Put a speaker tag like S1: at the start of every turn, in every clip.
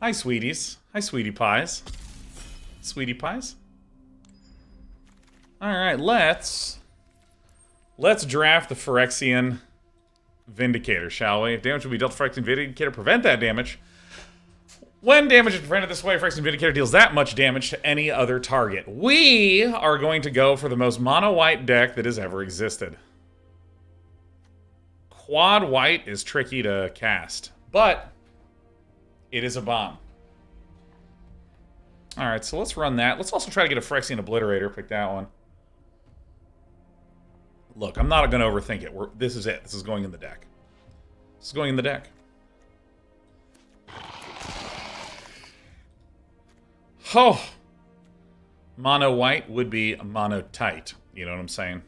S1: Hi, sweeties. Hi, sweetie pies. Sweetie pies. All right, let's draft the Phyrexian Vindicator, shall we? If damage will be dealt to Phyrexian Vindicator, prevent that damage. When damage is prevented this way, Phyrexian Vindicator deals that much damage to any other target. We are going to go for the most mono-white deck that has ever existed. Quad white is tricky to cast, but it is a bomb. Alright, so let's run that. Let's also try to get a Phyrexian Obliterator. Pick that one. Look, I'm not going to overthink it. This is it. This is going in the deck. This is going in the deck. Oh! Mono white would be mono tight. You know what I'm saying?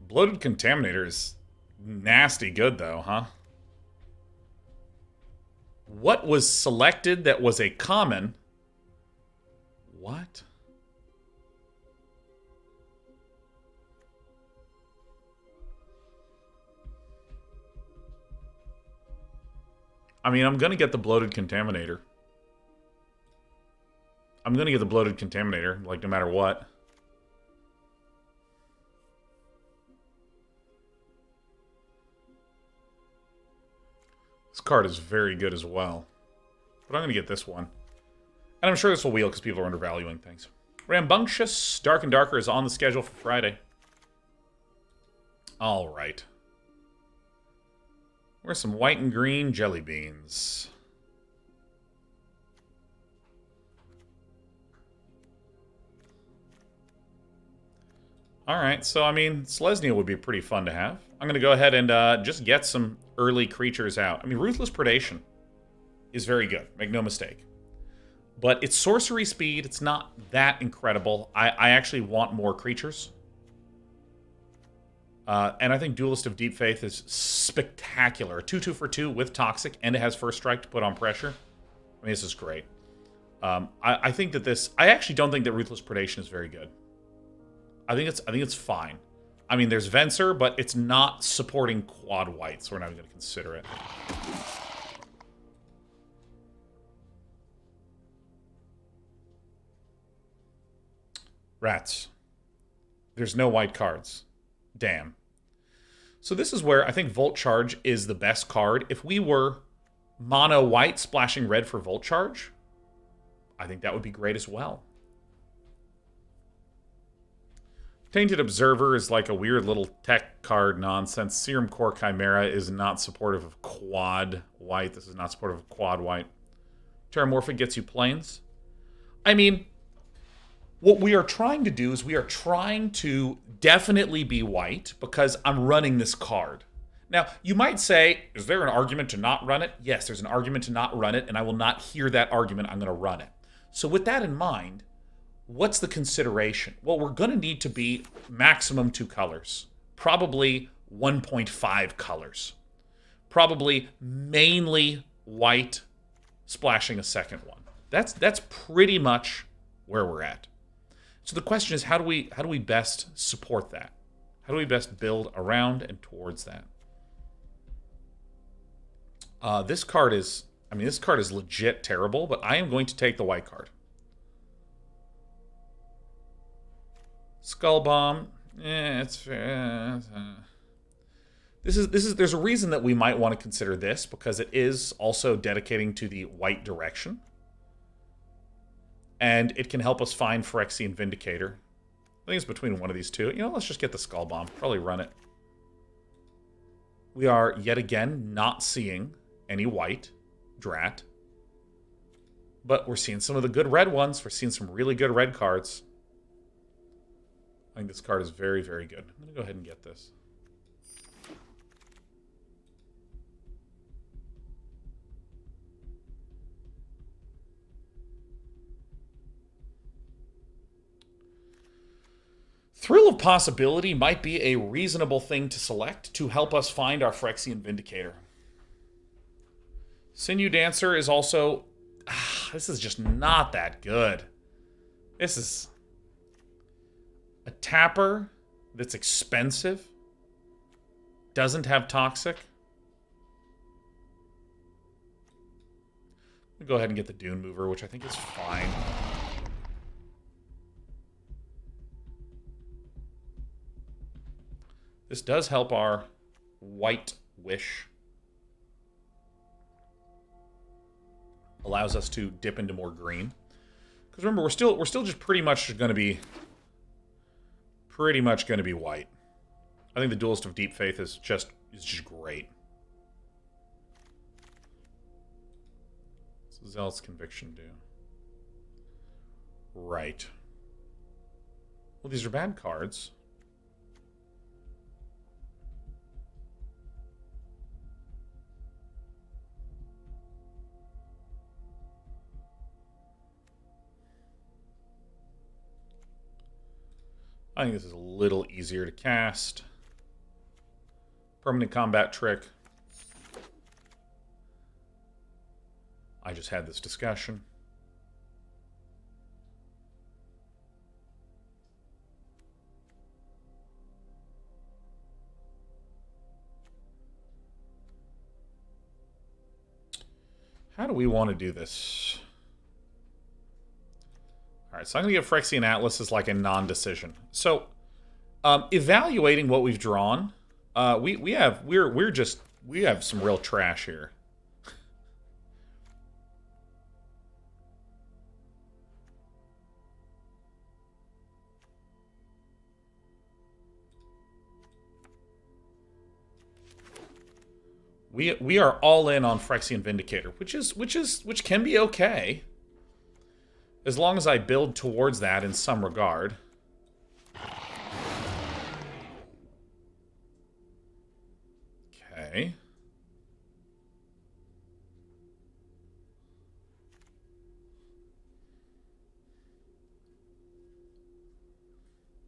S1: Bloated Contaminator is nasty good, though, huh? What was selected that was a common? What? I mean, I'm going to get the Bloated Contaminator. I'm going to get the Bloated Contaminator, like, no matter what. This card is very good as well. But I'm going to get this one. And I'm sure this will wheel because people are undervaluing things. Rambunctious Dark and Darker is on the schedule for Friday. Alright. Where's some white and green jelly beans? Alright, so I mean, Selesnya would be pretty fun to have. I'm going to go ahead and just get some early creatures out. I mean, Ruthless Predation is very good, make no mistake. But its sorcery speed, it's not that incredible. I actually want more creatures. And I think Duelist of Deep Faith is spectacular. 2/2 for 2 with Toxic, and it has First Strike to put on pressure. I mean, this is great. I think that this... I actually don't think that Ruthless Predation is very good. I think it's fine. I mean, there's Venser, but it's not supporting quad white, so we're not even going to consider it. Rats. There's no white cards. Damn. So this is where I think Volt Charge is the best card. If we were mono white splashing red for Volt Charge, I think that would be great as well. Tainted Observer is like a weird little tech card nonsense. Serum Core Chimera is not supportive of quad white. This is not supportive of quad white. Terramorphic gets you planes. I mean, what we are trying to do is we are trying to definitely be white because I'm running this card. Now, you might say, is there an argument to not run it? Yes, there's an argument to not run it, and I will not hear that argument. I'm going to run it. So with that in mind, what's the consideration? Well, we're going to need to be maximum 2 colors. Probably 1.5 colors. Probably mainly white, splashing a second one. That's pretty much where we're at. So the question is, how do we best support that? How do we best build around and towards that? This card is legit terrible, but I am going to take the white card. Skull Bomb. It's fair. There's a reason that we might want to consider this, because it is also dedicating to the white direction. And it can help us find Phyrexian Vindicator. I think it's between one of these two. You know, let's just get the Skull Bomb. Probably run it. We are, yet again, not seeing any white Drat. But we're seeing some of the good red ones. We're seeing some really good red cards. I think this card is very, very good. I'm going to go ahead and get this. Thrill of Possibility might be a reasonable thing to select to help us find our Phyrexian Vindicator. Sinew Dancer is also... this is just not that good. This is... a tapper that's expensive. Doesn't have Toxic. I'll go ahead and get the Dune Mover, which I think is fine. This does help our white wish. Allows us to dip into more green. Because remember, we're still just pretty much going to be white. I think the Duelist of Deep Faith is just great. What's Zealot's Conviction do? Right. Well, these are bad cards. I think this is a little easier to cast. Permanent combat trick. I just had this discussion. How do we want to do this? Alright, so I'm going to give Phyrexian Atlas as like a non-decision. So, evaluating what we've drawn, we have some real trash here. We are all in on Phyrexian Vindicator, which can be okay. As long as I build towards that in some regard. Okay.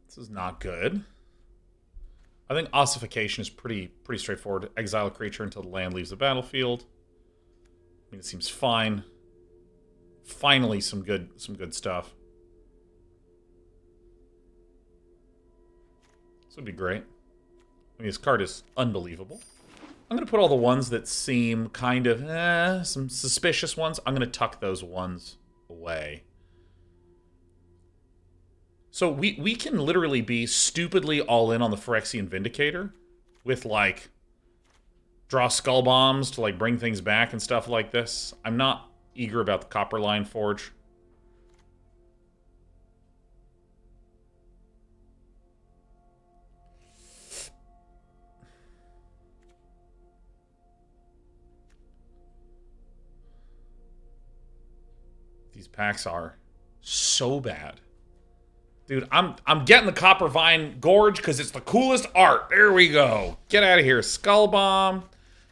S1: This is not good. I think ossification is pretty straightforward. Exile a creature until the land leaves the battlefield. I mean, it seems fine. Finally, some good stuff. This would be great. I mean, this card is unbelievable. I'm going to put all the ones that seem kind of, some suspicious ones. I'm going to tuck those ones away. So we can literally be stupidly all in on the Phyrexian Vindicator with, like, draw skull bombs to, like, bring things back and stuff like this. I'm not eager about the Copperline Forge. These packs are so bad. Dude, I'm getting the Coppervine Gorge because it's the coolest art. There we go. Get out of here, Skull Bomb.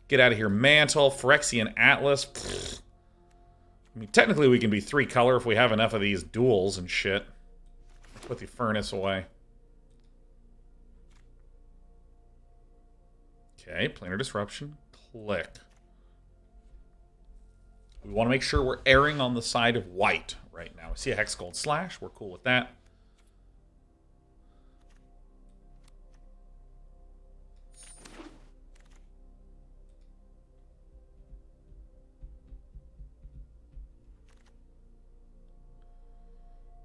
S1: Get out of here, Mantle. Phyrexian Atlas. Pfft. I mean, technically we can be 3-color if we have enough of these duels and shit. Put the Furnace away. Okay, Planar Disruption. Click. We want to make sure we're erring on the side of white right now. We see a Hex Gold Slash. We're cool with that.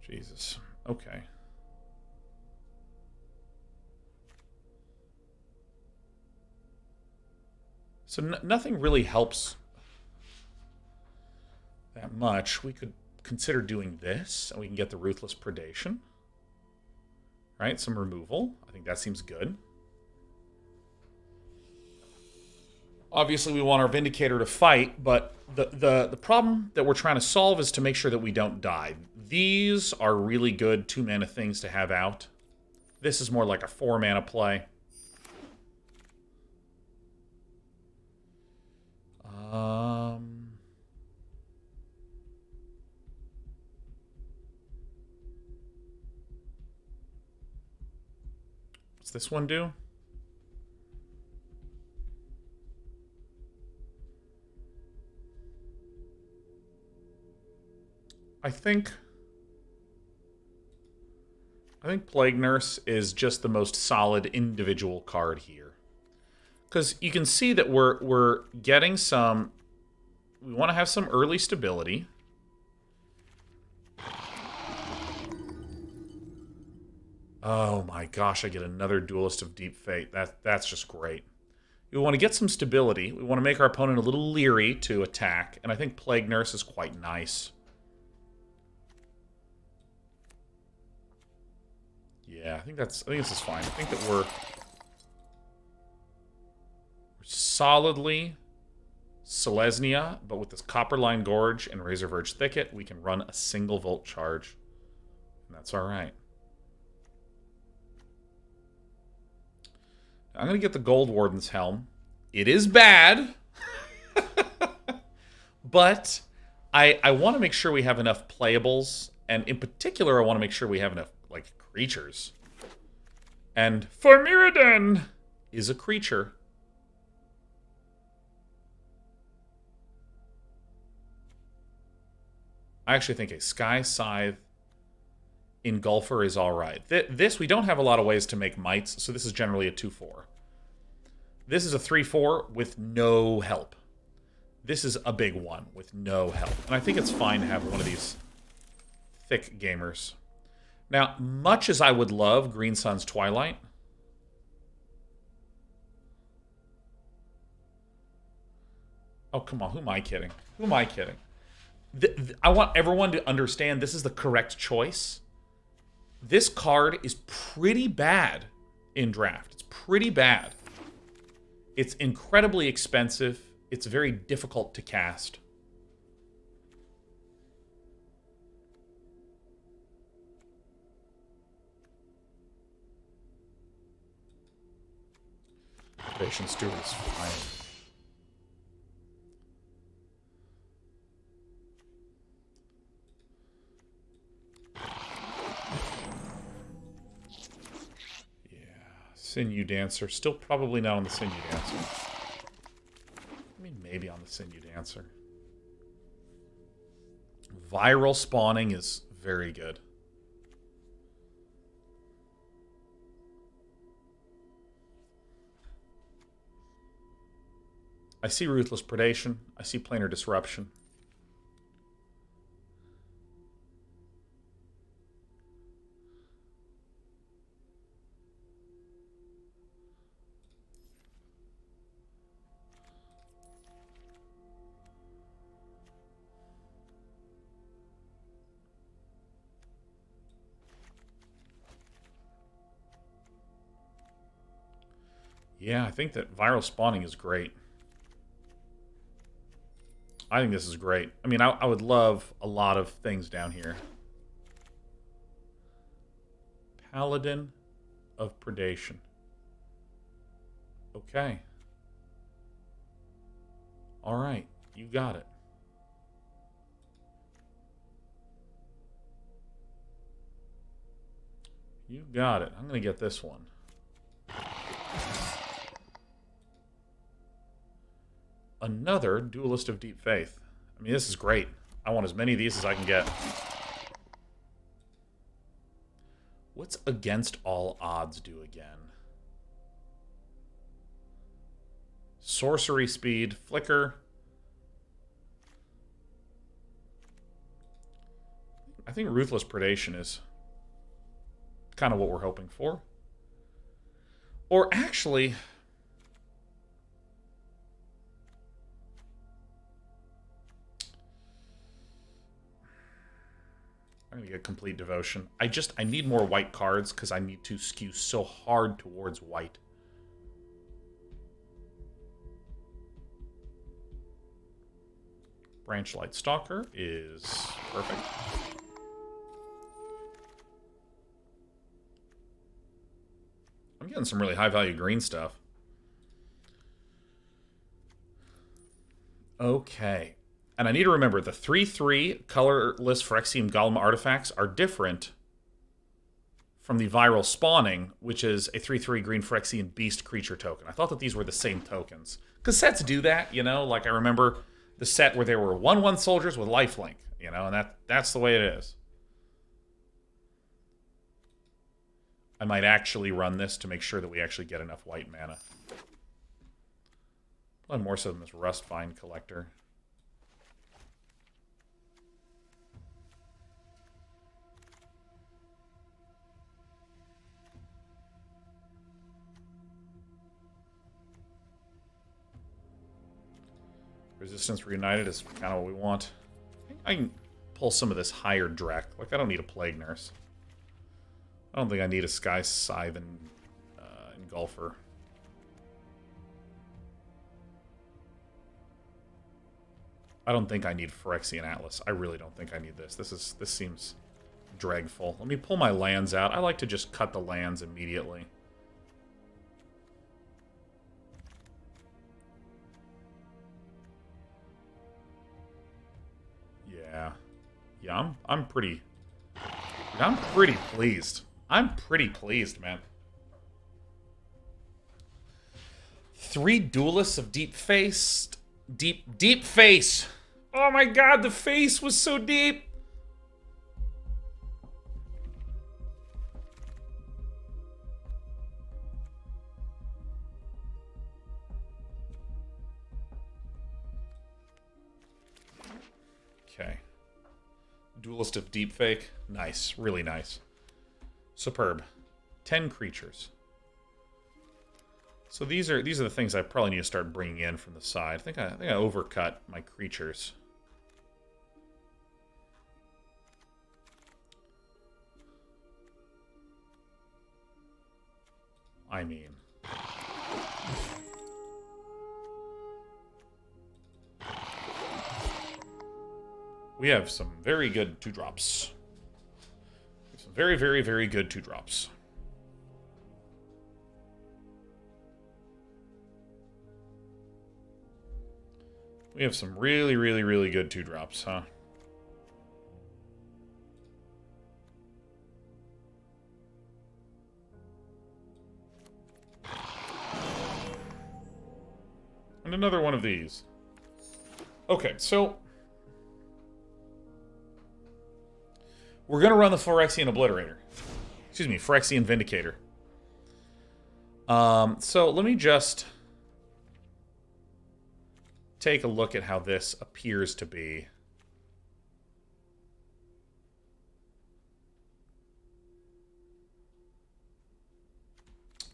S1: Jesus. Okay. So nothing really helps that much. We could consider doing this, and we can get the Ruthless Predation. Right? Some removal. I think that seems good. Obviously, we want our Vindicator to fight, but the problem that we're trying to solve is to make sure that we don't die. These are really good 2-mana things to have out. This is more like a 4-mana play. What's this one do? I think Plague Nurse is just the most solid individual card here. Because you can see that we're getting some... We want to have some early stability. Oh my gosh, I get another Duelist of Deep Fate. That's just great. We want to get some stability. We want to make our opponent a little leery to attack, and I think Plague Nurse is quite nice. Yeah, I think this is fine. I think that we're solidly Selesnya, but with this Copperline Gorge and Razorverge Thicket, we can run a single Volt Charge, and that's all right. I'm going to get the Gold Warden's Helm. It is bad. But I want to make sure we have enough playables. And in particular, I want to make sure we have enough, like, creatures. And Formiraden is a creature. I actually think a Sky Scythe Engulfer is alright. This, we don't have a lot of ways to make mites, so this is generally a 2-4. This is a 3-4 with no help. This is a big 1 with no help. And I think it's fine to have one of these thick gamers. Now, much as I would love Green Sun's Twilight, oh, come on, who am I kidding? Who am I kidding? I want everyone to understand this is the correct choice. This card is pretty bad in draft. It's pretty bad. It's incredibly expensive. It's very difficult to cast. Patient Steward is fine. Sinew Dancer. Still probably not on the Sinew Dancer. I mean, maybe on the Sinew Dancer. Viral Spawning is very good. I see Ruthless Predation. I see Planar Disruption. Yeah, I think that Viral Spawning is great. I think this is great. I mean, I would love a lot of things down here. Paladin of Predation. Okay. All right, you got it. You got it. I'm going to get this one. Another Duelist of Deep Faith. I mean, this is great. I want as many of these as I can get. What's Against All Odds do again? Sorcery Speed, Flicker. I think Ruthless Predation is kind of what we're hoping for. Or actually, I'm going to get Complete Devotion. I need more white cards because I need to skew so hard towards white. Branchlight Stalker is perfect. I'm getting some really high-value green stuff. Okay. And I need to remember, the 3/3 colorless Phyrexian Golem artifacts are different from the Viral Spawning, which is a 3/3 green Phyrexian Beast creature token. I thought that these were the same tokens. Because sets do that, you know? Like, I remember the set where there were 1/1 soldiers with lifelink, you know? And that's the way it is. I might actually run this to make sure that we actually get enough white mana. Probably more so than this Rustvine Collector. Resistance Reunited is kind of what we want. I can pull some of this higher Drek. Like, I don't need a Plague Nurse. I don't think I need a Sky Scythe and Engulfer. I don't think I need Phyrexian Atlas. I really don't think I need this. This seems dragful. Let me pull my lands out. I like to just cut the lands immediately. Yeah, I'm pretty pleased. I'm pretty pleased, man. 3 Duelists of Deep Face. Deep Face. Oh my god, the face was so deep. Okay. Duelist of Deepfake. Nice. Really nice. Superb. 10 creatures. So these are the things I probably need to start bringing in from the side. I think I overcut my creatures. I mean, we have some very good 2-drops. Some very, very, very good 2-drops. We have some really, really, really good 2-drops, huh? And another one of these. Okay, so we're going to run the Phyrexian Obliterator. Excuse me, Phyrexian Vindicator. So let me just take a look at how this appears to be.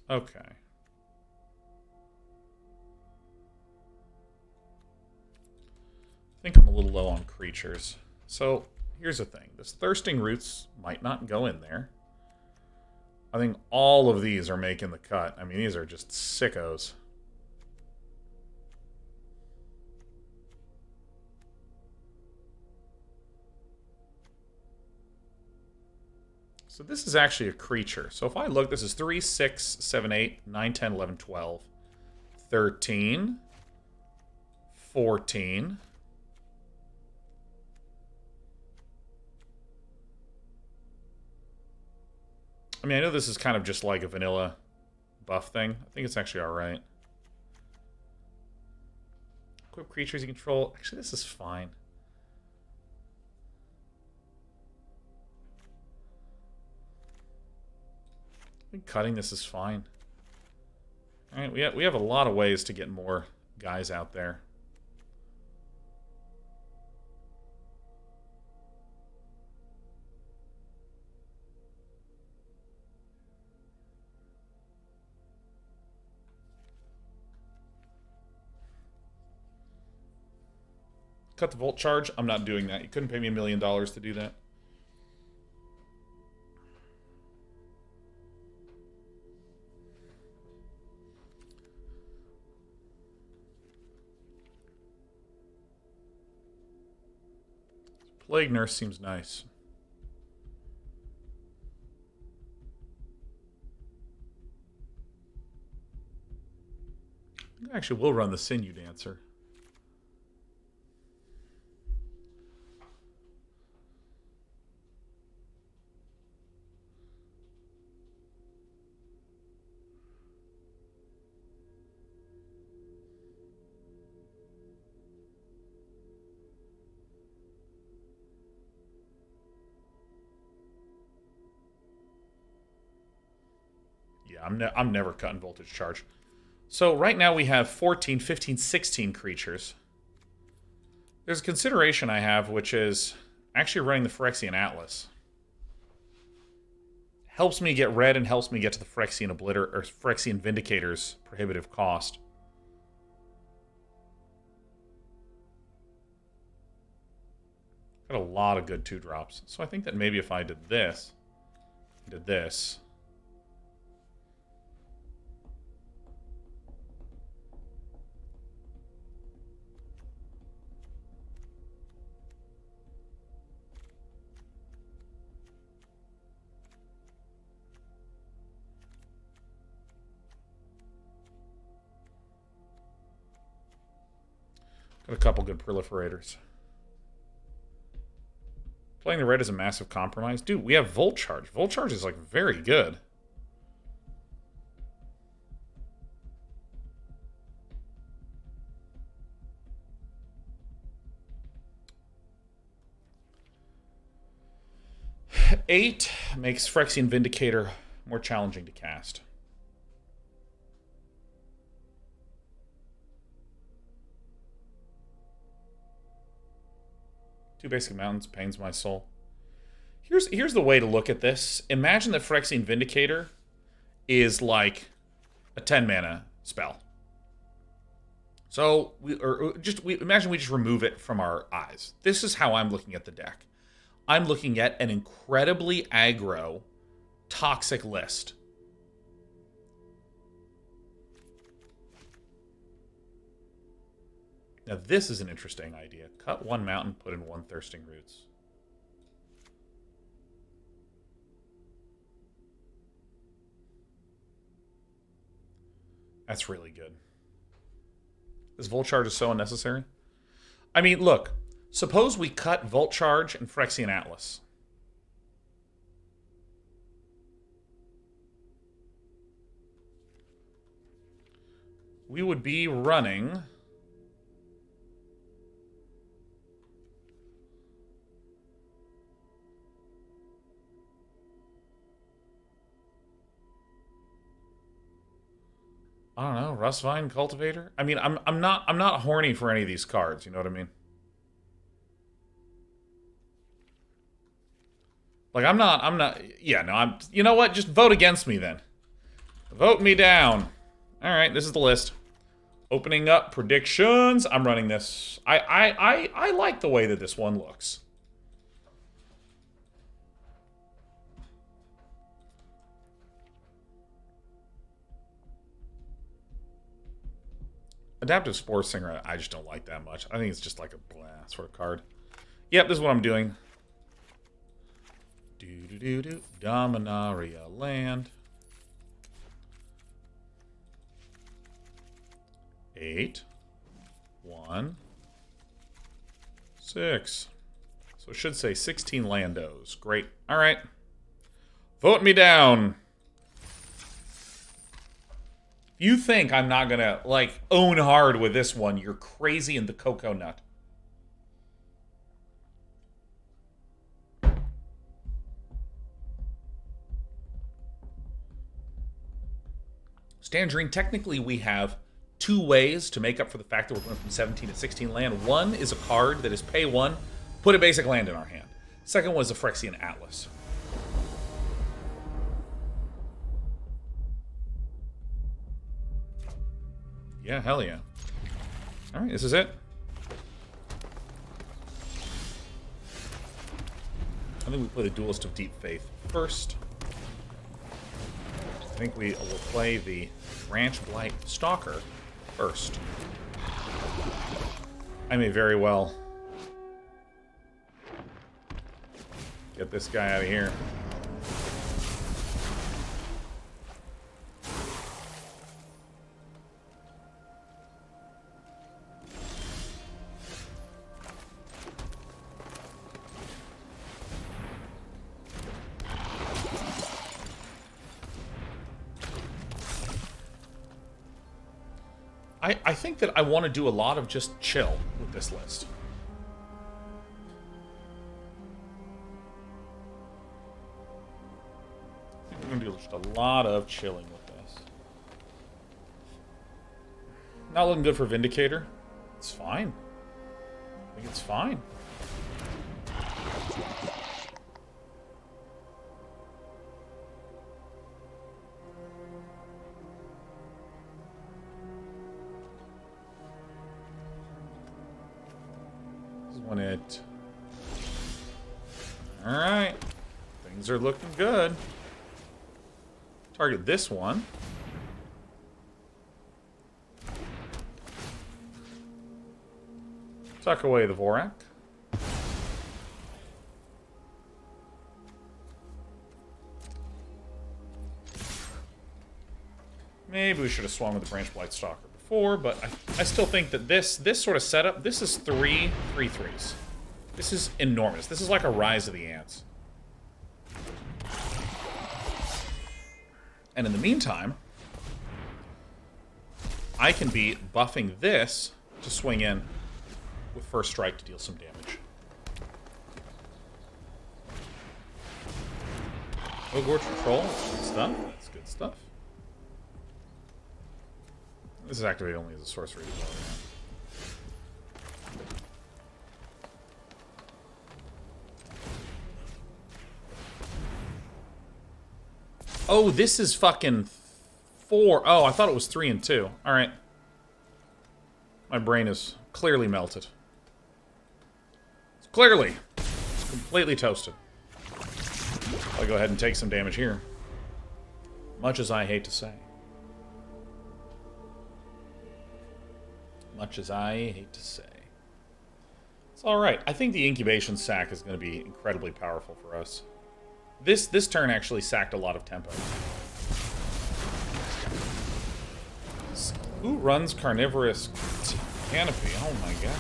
S1: Okay. I think I'm a little low on creatures. So here's the thing. This Thirsting Roots might not go in there. I think all of these are making the cut. I mean, these are just sickos. So this is actually a creature. So if I look, this is 3, 6, 7, 8, 9, 10, 11, 12, 13, 14... I mean, I know this is kind of just like a vanilla buff thing. I think it's actually alright. Equip creatures you control. Actually, this is fine. I think cutting this is fine. Alright, we have a lot of ways to get more guys out there. Cut the Volt Charge? I'm not doing that. You couldn't pay me $1 million to do that. Plague Nurse seems nice. I actually will run the Sinew Dancer. I'm never cutting Voltage Charge. So right now we have 14, 15, 16 creatures. There's a consideration I have, which is actually running the Phyrexian Atlas. Helps me get red and helps me get to the Phyrexian or Phyrexian Vindicator's prohibitive cost. Got a lot of good 2-drops. So I think that maybe if I did this, got a couple good proliferators. Playing the red is a massive compromise. Dude, we have Volt Charge. Volt Charge is, like, very good. Eight makes Phyrexian Vindicator more challenging to cast. Two basic mountains pains my soul. Here's the way to look at this. Imagine that Phyrexian Vindicator is like a 10-mana spell. So imagine we just remove it from our eyes. This is how I'm looking at the deck. I'm looking at an incredibly aggro, toxic list. Now this is an interesting idea. Cut one mountain, put in one Thirsting Roots. That's really good. This Volt Charge is so unnecessary. I mean, look. Suppose we cut Volt Charge and Phyrexian Atlas. We would be running... I don't know, Rustvine Cultivator? I mean, I'm not horny for any of these cards, you know what I mean? Like, you know what? Just vote against me then. Vote me down. Alright, this is the list. Opening up predictions. I'm running this. I like the way that this one looks. Adaptive Spore Singer, I just don't like that much. I think it's just like a blah sort of card. Yep, this is what I'm doing. Do-do-do-do. Dominaria land. 8. 1. 6. So it should say 16 landos. Great. Alright. Vote me down. You think I'm not gonna, like, own hard with this one, you're crazy in the cocoa nut. Tangerine, technically we have 2 ways to make up for the fact that we're going from 17 to 16 land. One is a card that is pay 1, put a basic land in our hand. Second one is a Phyrexian Atlas. Yeah, hell yeah. Alright, this is it. I think we play the Duelist of Deep Faith first. I think we will play the Branch Blight Stalker first. I may very well get this guy out of here. I think that I want to do a lot of just chill with this list. I'm going to do just a lot of chilling with this. Not looking good for Vindicator. It's fine. I think it's fine. When it Alright. Things are looking good. Target this one. Tuck away the Vorak. Maybe we should have swung with the Branch Blight Stalker before, but I still think that this sort of setup, this is 3/3s. This is enormous. This is like a Rise of the Ants. And in the meantime, I can be buffing this to swing in with First Strike to deal some damage. Ogre Troll, good stuff. That's good stuff. This is activated only as a sorcery as well. Oh, this is fucking 4. Oh, I thought it was 3 and 2. Alright. My brain is clearly melted. It's completely toasted. I'll go ahead and take some damage here. Much as I hate to say. Much as I hate to say. It's alright. I think the Incubation sack is going to be incredibly powerful for us. This turn actually sacked a lot of tempo. Who runs Carnivorous Canopy? Oh my god.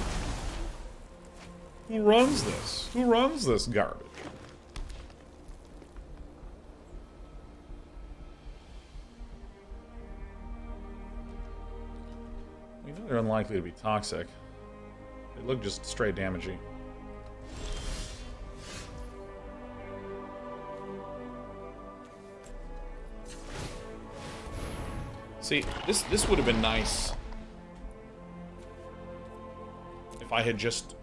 S1: Who runs this? Who runs this garbage? We know they're unlikely to be toxic. They look just straight damagey. See, this would have been nice if I had just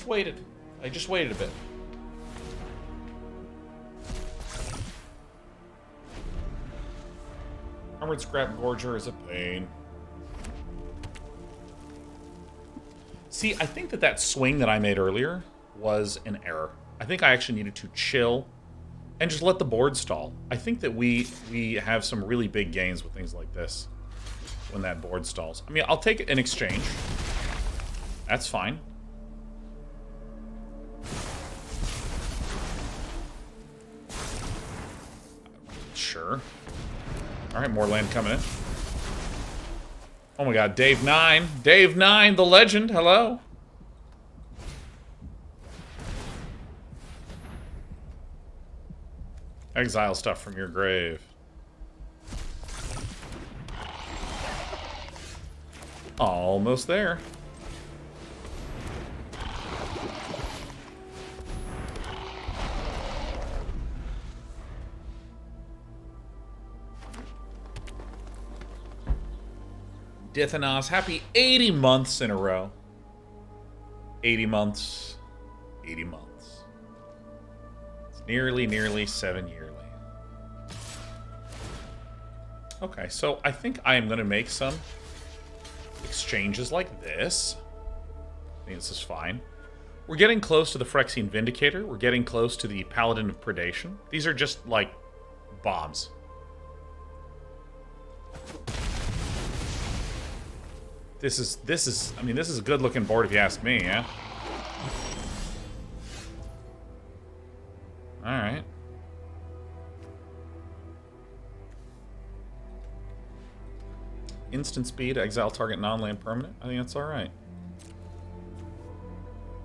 S1: waited. I just waited a bit. Armored Scrap Gorger is a pain. See, I think that swing that I made earlier was an error. I think I actually needed to chill and just let the board stall. I think that we have some really big gains with things like this when that board stalls. I mean, I'll take an exchange. That's fine. Sure. Alright, more land coming in. Oh my god, Dave 9. Dave 9, the legend. Hello. Exile stuff from your grave. Almost there. Dithanos, happy 80 months in a row. 80 months. 80 months. It's nearly 7 yearly. Okay, so I think I am going to make some exchanges like this. I think this is fine. We're getting close to the Phyrexian Vindicator. We're getting close to the Paladin of Predation. These are just, like, bombs. This is, I mean, this is a good-looking board if you ask me, yeah? Alright. Instant speed, exile target non-land permanent. I think that's alright.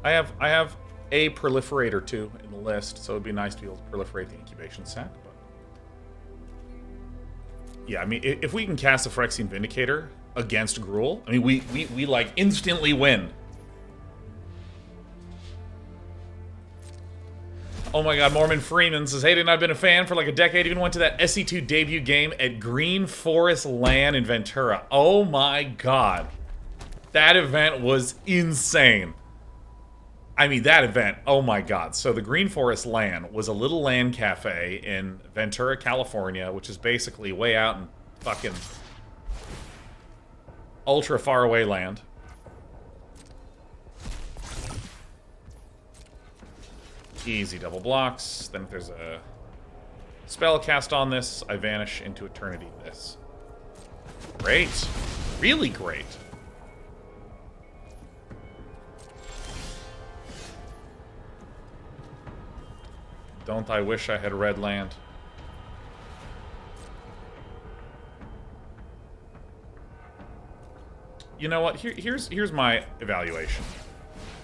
S1: I have a proliferator too in the list, so it'd be nice to be able to proliferate the incubation sack, but yeah, I mean, if we can cast a Phyrexian Vindicator against Gruul, I mean, we like instantly win. Oh my god, Mormon Freeman says, Hayden, I've been a fan for like a decade, even went to that SC2 debut game at Green Forest LAN in Ventura. Oh my god. That event was insane. I mean, that event, oh my god. So the Green Forest LAN was a little LAN cafe in Ventura, California, which is basically way out in fucking ultra far away land. Easy double blocks. Then if there's a spell cast on this, I vanish into eternity this. Great. Really great. Don't I wish I had red land? You know what? Here's my evaluation.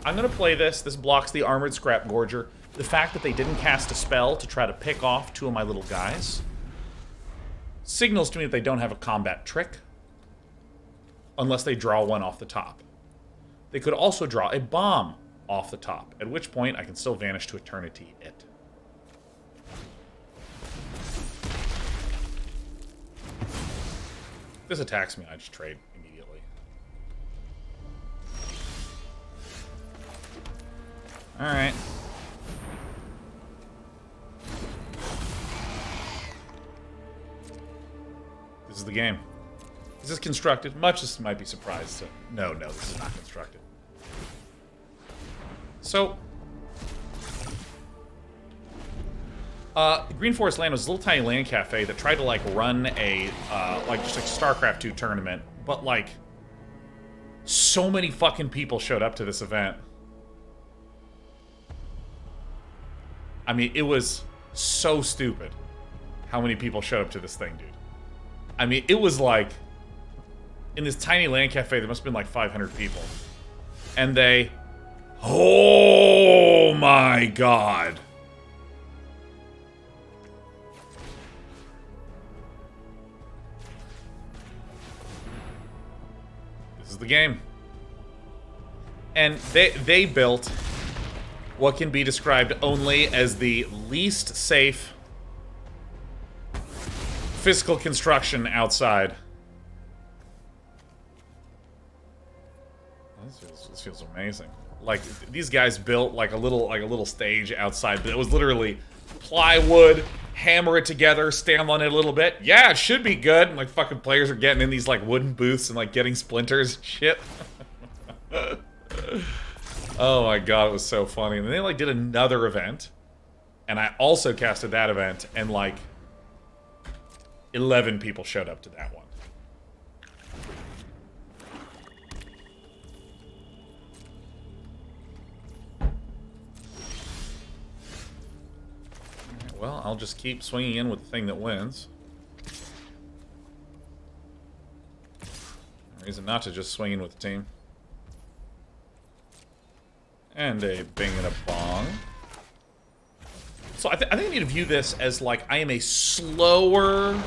S1: I'm going to play this. This blocks the Armored Scrap Gorger. The fact that they didn't cast a spell to try to pick off two of my little guys signals to me that they don't have a combat trick. Unless they draw one off the top. They could also draw a bomb off the top, at which point I can still vanish to eternity it. If this attacks me, I just trade immediately. Alright. This is the game. Is this constructed? Much as might be surprised to... No, this is not constructed. So... Green Forest Land was a little tiny land cafe that tried to, like, run a, just like StarCraft 2 tournament. But, like, so many fucking people showed up to this event. I mean, it was so stupid how many people showed up to this thing, dude. I mean, it was like... In this tiny land cafe, there must have been like 500 people. And they... Oh my god. This is the game. And they built what can be described only as the least safe physical construction outside. This feels amazing. Like, these guys built like a little stage outside, but it was literally plywood, hammer it together, stand on it a little bit. Yeah, it should be good. And like fucking players are getting in these like wooden booths and like getting splinters and shit. Oh my god, it was so funny. And then they like did another event, and I also casted that event, and like 11 people showed up to that one. Well, I'll just keep swinging in with the thing that wins. Reason not to just swing in with the team. And a bing and a bong. So I think I need to view this as, like, I am a slower...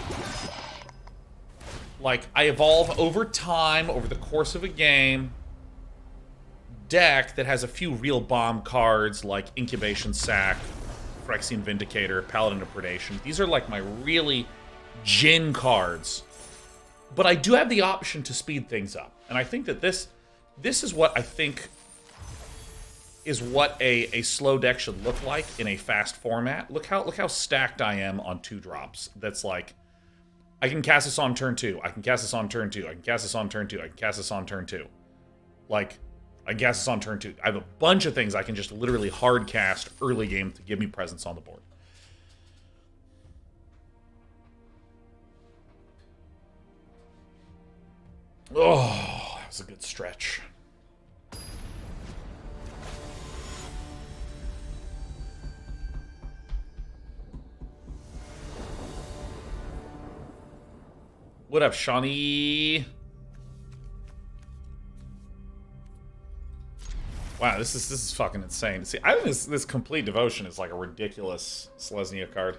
S1: Like, I evolve over time, over the course of a game, deck that has a few real bomb cards, like Incubation Sac, Phyrexian Vindicator, Paladin of Predation. These are like my really Jin cards. But I do have the option to speed things up. And I think that this is what I think is what a slow deck should look like in a fast format. Look how stacked I am on 2-drops. That's like, I can cast this on turn 2. I can cast this on turn 2. I can cast this on turn 2. I can cast this on turn 2. Like, I can cast this on turn 2. I have a bunch of things I can just literally hard cast early game to give me presence on the board. Oh, that was a good stretch. What up, Shawnee? Wow, this is fucking insane. See, I think this Complete Devotion is like a ridiculous Selesnya card.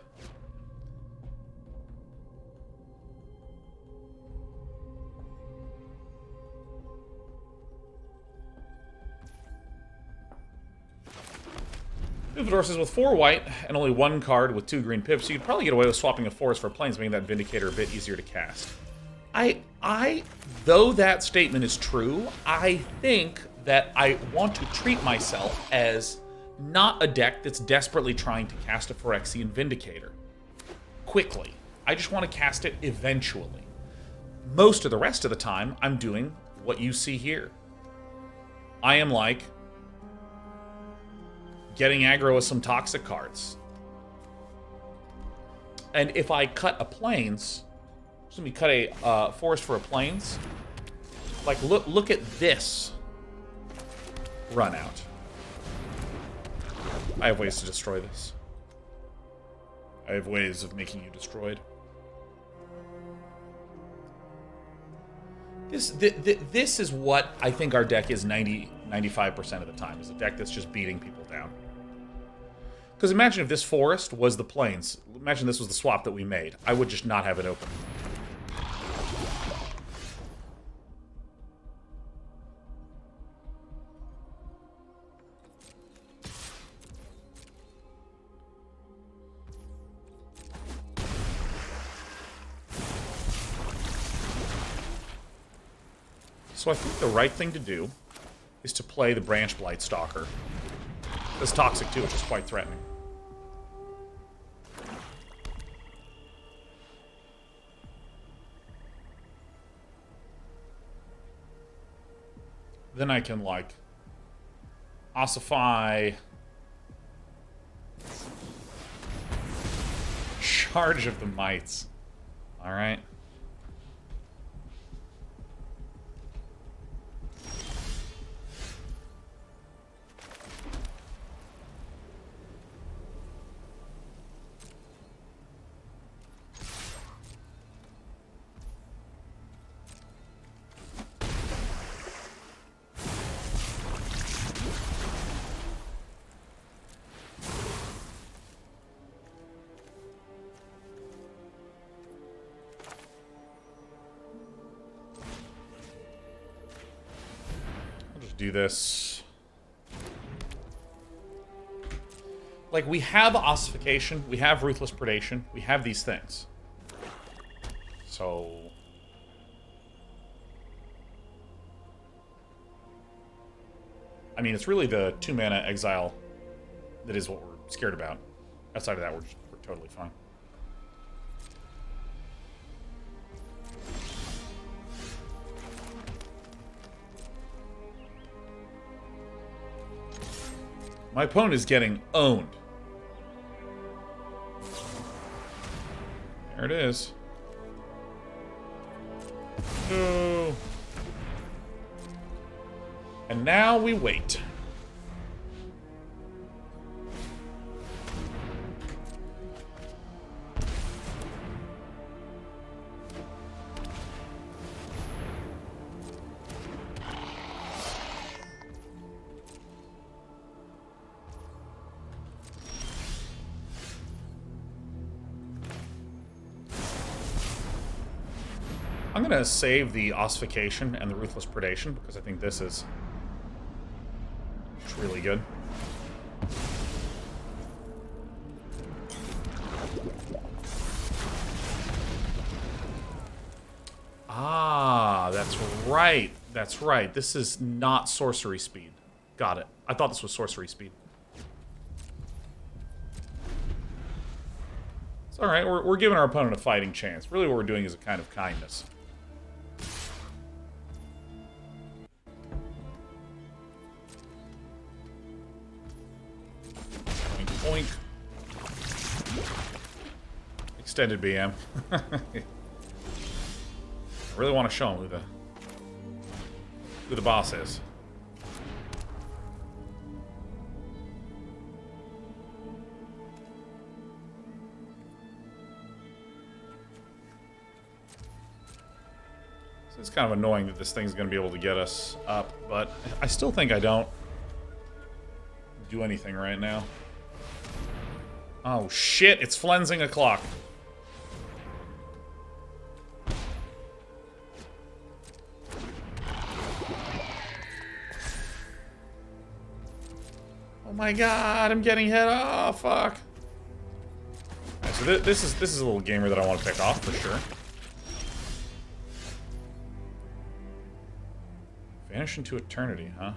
S1: Fedor says, with 4 white and only 1 card with 2 green pips, you could probably get away with swapping a forest for planes, making that Vindicator a bit easier to cast. Though that statement is true, I think that I want to treat myself as not a deck that's desperately trying to cast a Phyrexian Vindicator quickly. I just want to cast it eventually. Most of the rest of the time, I'm doing what you see here. I am like getting aggro with some toxic cards. And if I cut a plains, let me cut a forest for a plains. Like, look at this run out. I have ways to destroy this. I have ways of making you destroyed. This is what I think our deck is 95% of the time, is a deck that's just beating people down. Because imagine if this forest was the plains. Imagine this was the swap that we made. I would just not have it open. So I think the right thing to do is to play the Branch Blight Stalker. It's toxic too, which is quite threatening. Then I can, like, ossify, Charge of the Mites. Alright. Do this. Like, we have ossification, we have ruthless predation, we have these things. So I mean, it's really the 2-mana exile that is what we're scared about. Outside of that, we're totally fine. My opponent is getting owned. There it is. No. And now we wait. I'm going to save the ossification and the ruthless predation because I think this is really good. Ah, that's right. That's right. This is not sorcery speed. Got it. I thought this was sorcery speed. It's alright. We're giving our opponent a fighting chance. Really what we're doing is a kind of kindness. Oink. Extended BM. I really want to show him who the boss is. So it's kind of annoying that this thing's going to be able to get us up, but I still think I don't do anything right now. Oh shit, it's flensing a clock. Oh my god, I'm getting hit. Oh fuck. Right, so this is a little gamer that I want to pick off for sure. Vanish into eternity, huh?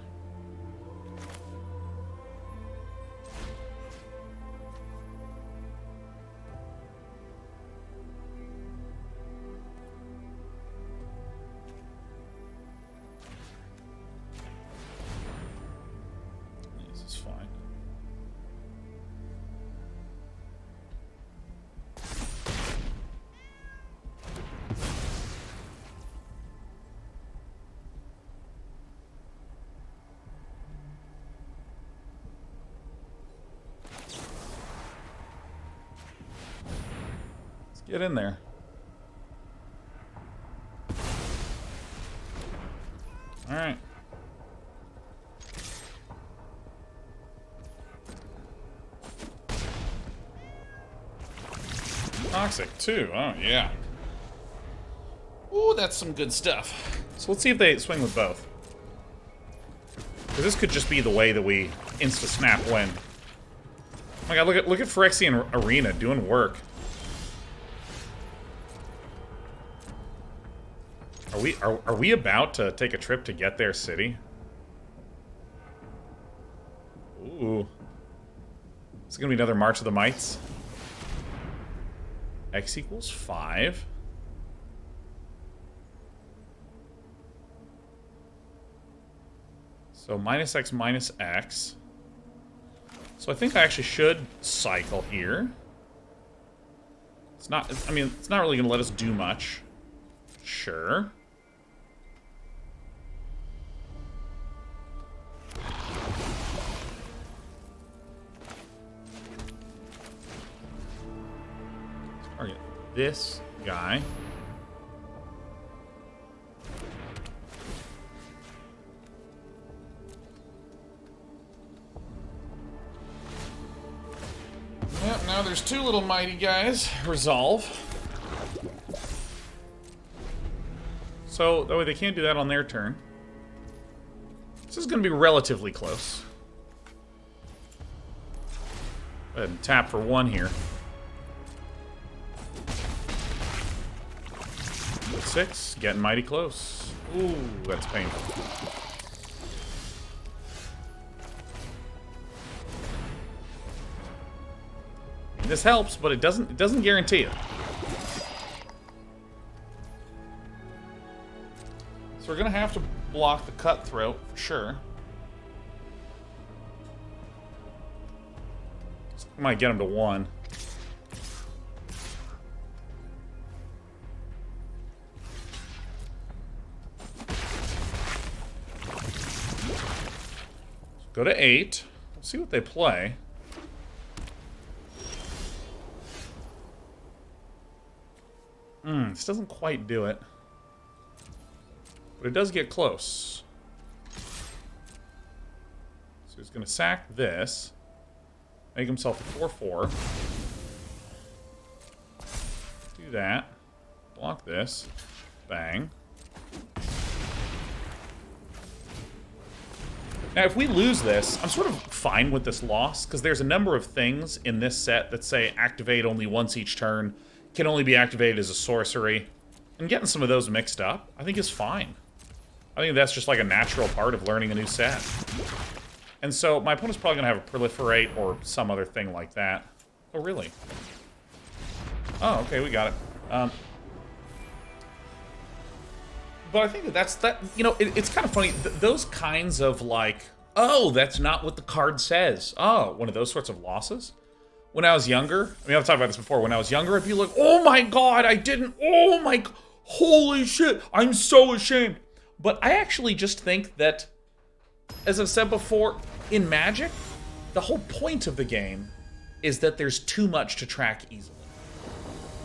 S1: This is fine. Get in there. Alright. Toxic, too. Oh, yeah. Ooh, that's some good stuff. So let's see if they swing with both. Because this could just be the way that we insta-snap win. Oh my god, look at Phyrexian Arena doing work. Are we about to take a trip to get their city? Ooh. Is it gonna be another March of the Mites? X equals 5. So minus X minus X. So I think I actually should cycle here. It's not, I mean, it's not really gonna let us do much. Sure. Target this guy. Yep, now there's two little mighty guys. Resolve. So, that way they can't do that on their turn. This is going to be relatively close. Go ahead and tap for 1 here. 6, getting mighty close. Ooh, that's painful. This helps, but it doesn't guarantee it. So we're gonna have to block the cutthroat for sure. I might get him to 1. Go to 8. Let's see what they play. This doesn't quite do it. But it does get close. So he's going to sack this. Make himself a 4/4. Do that. Block this. Bang. Now, if we lose this, I'm sort of fine with this loss, because there's a number of things in this set that say activate only once each turn, can only be activated as a sorcery, and getting some of those mixed up, I think is fine. I think that's just like a natural part of learning a new set. And so, my opponent's probably going to have a proliferate or some other thing like that. Oh, really? Oh, okay, we got it. But I think that you know, it's kind of funny. Those kinds of like, oh, that's not what the card says. Oh, one of those sorts of losses. When I was younger, I mean, I've talked about this before. When I was younger, I'd be like, oh my god, I didn't, oh my, holy shit, I'm so ashamed. But I actually just think that, as I've said before, in Magic, the whole point of the game is that there's too much to track easily.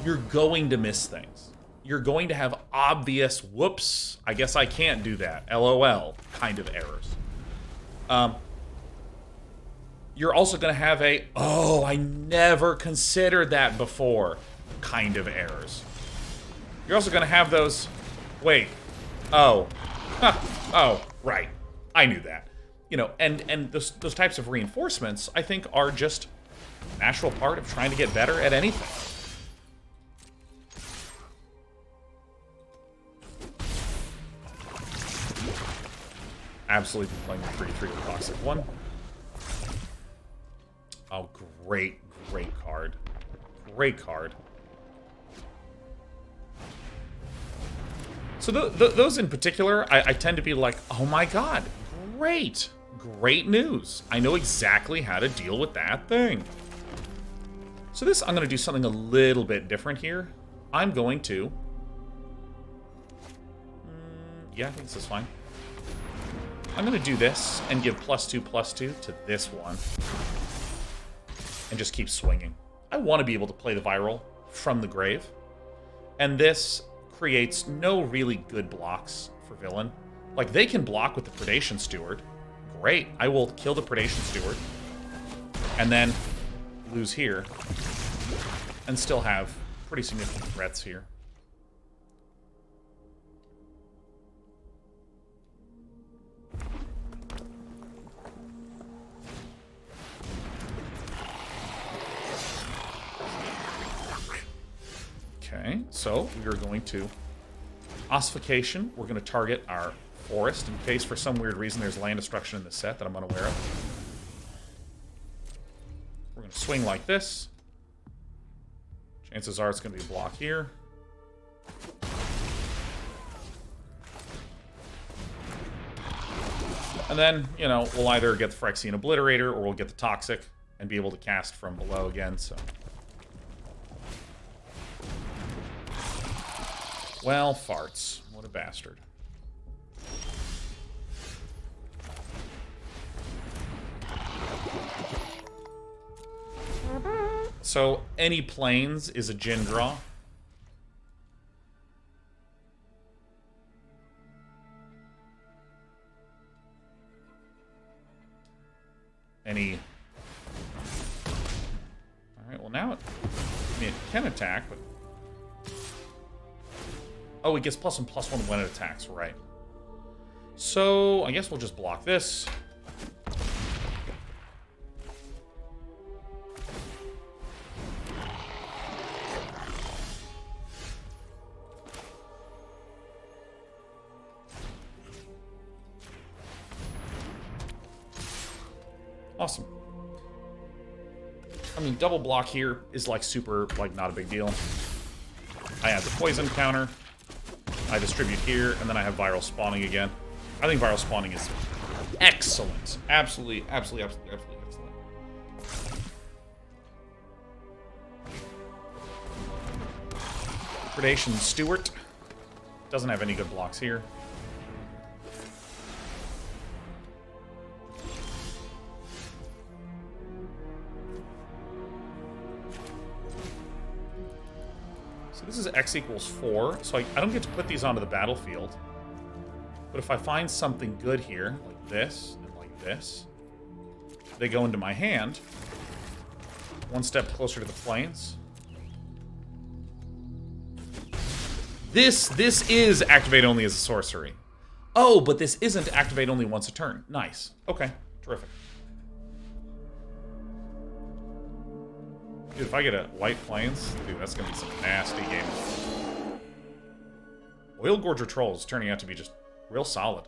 S1: You're going to miss things. You're going to have obvious, whoops, I guess I can't do that, LOL, kind of errors. You're also going to have a, oh, I never considered that before, kind of errors. You're also going to have those, wait, oh, huh, oh, right, I knew that. You know, and those types of reinforcements, I think, are just a natural part of trying to get better at anything. Absolutely playing the 3/3 with Toxic 1. Oh, great, great card. Great card. So those in particular, I tend to be like, oh my god, great. Great news. I know exactly how to deal with that thing. So this, I'm going to do something a little bit different here. I'm going to... yeah, I think this is fine. I'm going to do this and give +2/+2 to this one. And just keep swinging. I want to be able to play the viral from the grave. And this creates no really good blocks for villain. Like, they can block with the Predation Steward. Great. I will kill the Predation Steward. And then lose here. And still have pretty significant threats here. Okay, so we are going to Ossification. We're going to target our forest in case for some weird reason there's land destruction in the set that I'm unaware of. We're going to swing like this. Chances are it's going to be a block here. And then, you know, we'll either get the Phyrexian Obliterator or we'll get the Toxic and be able to cast from below again, so... Well, farts. What a bastard. So, any planes is a Djinn draw. Any... Alright, well now it... I mean, it can attack, but... Oh, it gets +1/+1 when it attacks, right. So, I guess we'll just block this. Awesome. I mean, double block here is, like, super, like, not a big deal. I add the poison counter. I distribute here, and then I have viral spawning again. I think viral spawning is excellent. Absolutely, absolutely, absolutely, absolutely excellent. Predation Steward. Doesn't have any good blocks here. This is x equals 4, so I don't get to put these onto the battlefield. But if I find something good here, like this, and like this, they go into my hand. One step closer to the plains. This is activate only as a sorcery. Oh, but this isn't activate only once a turn. Nice. Okay, terrific. Dude, if I get a white plains, dude, that's gonna be some nasty game. Oil Gorger Troll is turning out to be just real solid.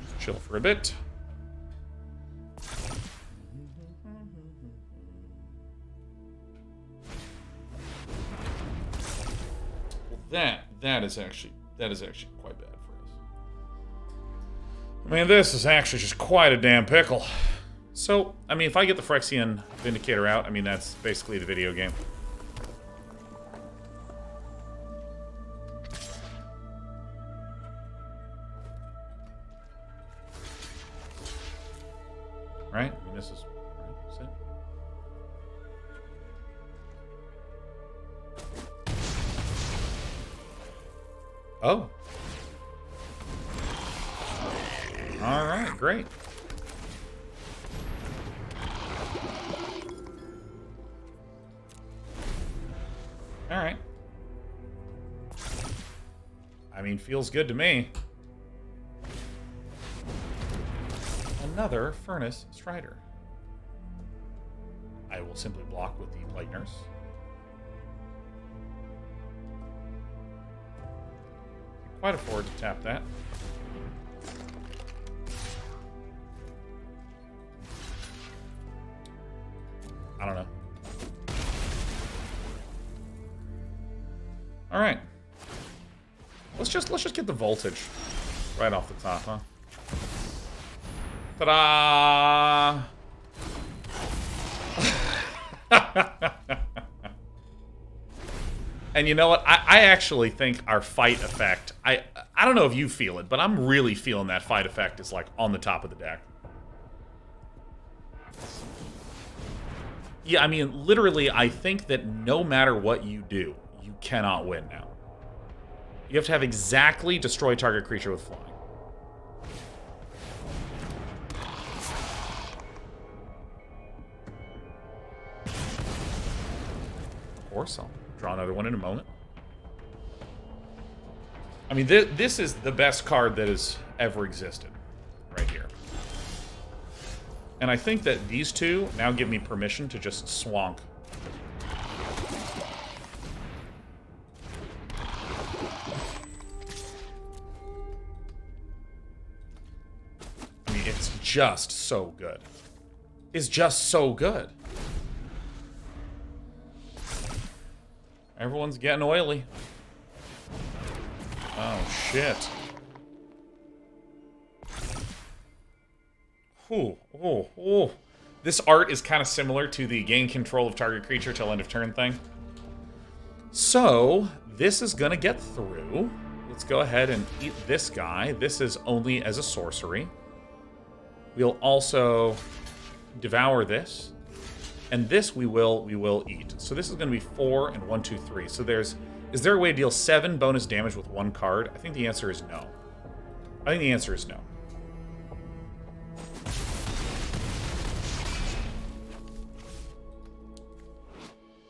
S1: Just chill for a bit. That is actually quite bad for us. I mean, this is actually just quite a damn pickle. So, I mean, if I get the Phyrexian Vindicator out, I mean, that's basically the video game. Right? I mean, this is... Right? Is it? Oh. Alright, great. Alright. I mean, feels good to me. Another Furnace Strider. I will simply block with the Blight Nurse. Quite afford to tap that. I don't know. All right. Let's just get the voltage right off the top, huh? Ta-da! And you know what? I actually think our fight effect, I don't know if you feel it, but I'm really feeling that fight effect is, like, on the top of the deck. Yeah, I mean, literally, I think that no matter what you do, you cannot win now. You have to have exactly destroy target creature with flying. Of course, I'll draw another one in a moment. I mean, this is the best card that has ever existed, right here. And I think that these two now give me permission to just swonk. I mean, it's just so good. It's just so good. Everyone's getting oily. Oh, shit. Ooh, ooh, ooh. This art is kind of similar to the gain control of target creature till end of turn thing. So, this is going to get through. Let's go ahead and eat this guy. This is only as a sorcery. We'll also devour this. And this we will eat. So this is going to be 4 and 1, 2, 3. So is there a way to deal 7 bonus damage with 1 card? I think the answer is no. I think the answer is no.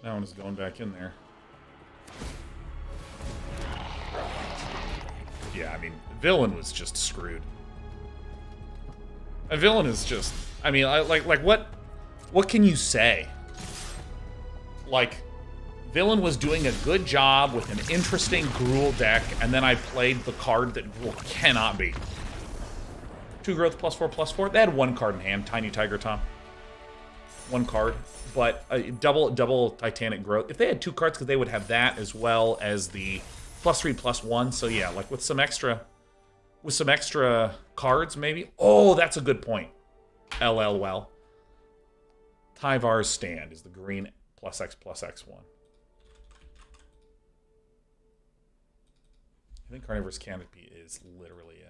S1: That one is going back in there. Yeah, I mean, villain was just screwed. A villain is just, I mean, like what can you say? Like, villain was doing a good job with an interesting Gruul deck, and then I played the card that Gruul cannot beat. 2 growth, +4/+4. They had 1 card in hand, Tiny Tiger Tom. 1 card, but double Titanic Growth. If they had 2 cards, because they would have that as well as the +3/+1. So yeah, like with some extra cards, maybe. Oh, that's a good point. LL well. Tyvar's Stand is the green +X/+X1. I think Carnivorous Canopy is literally it.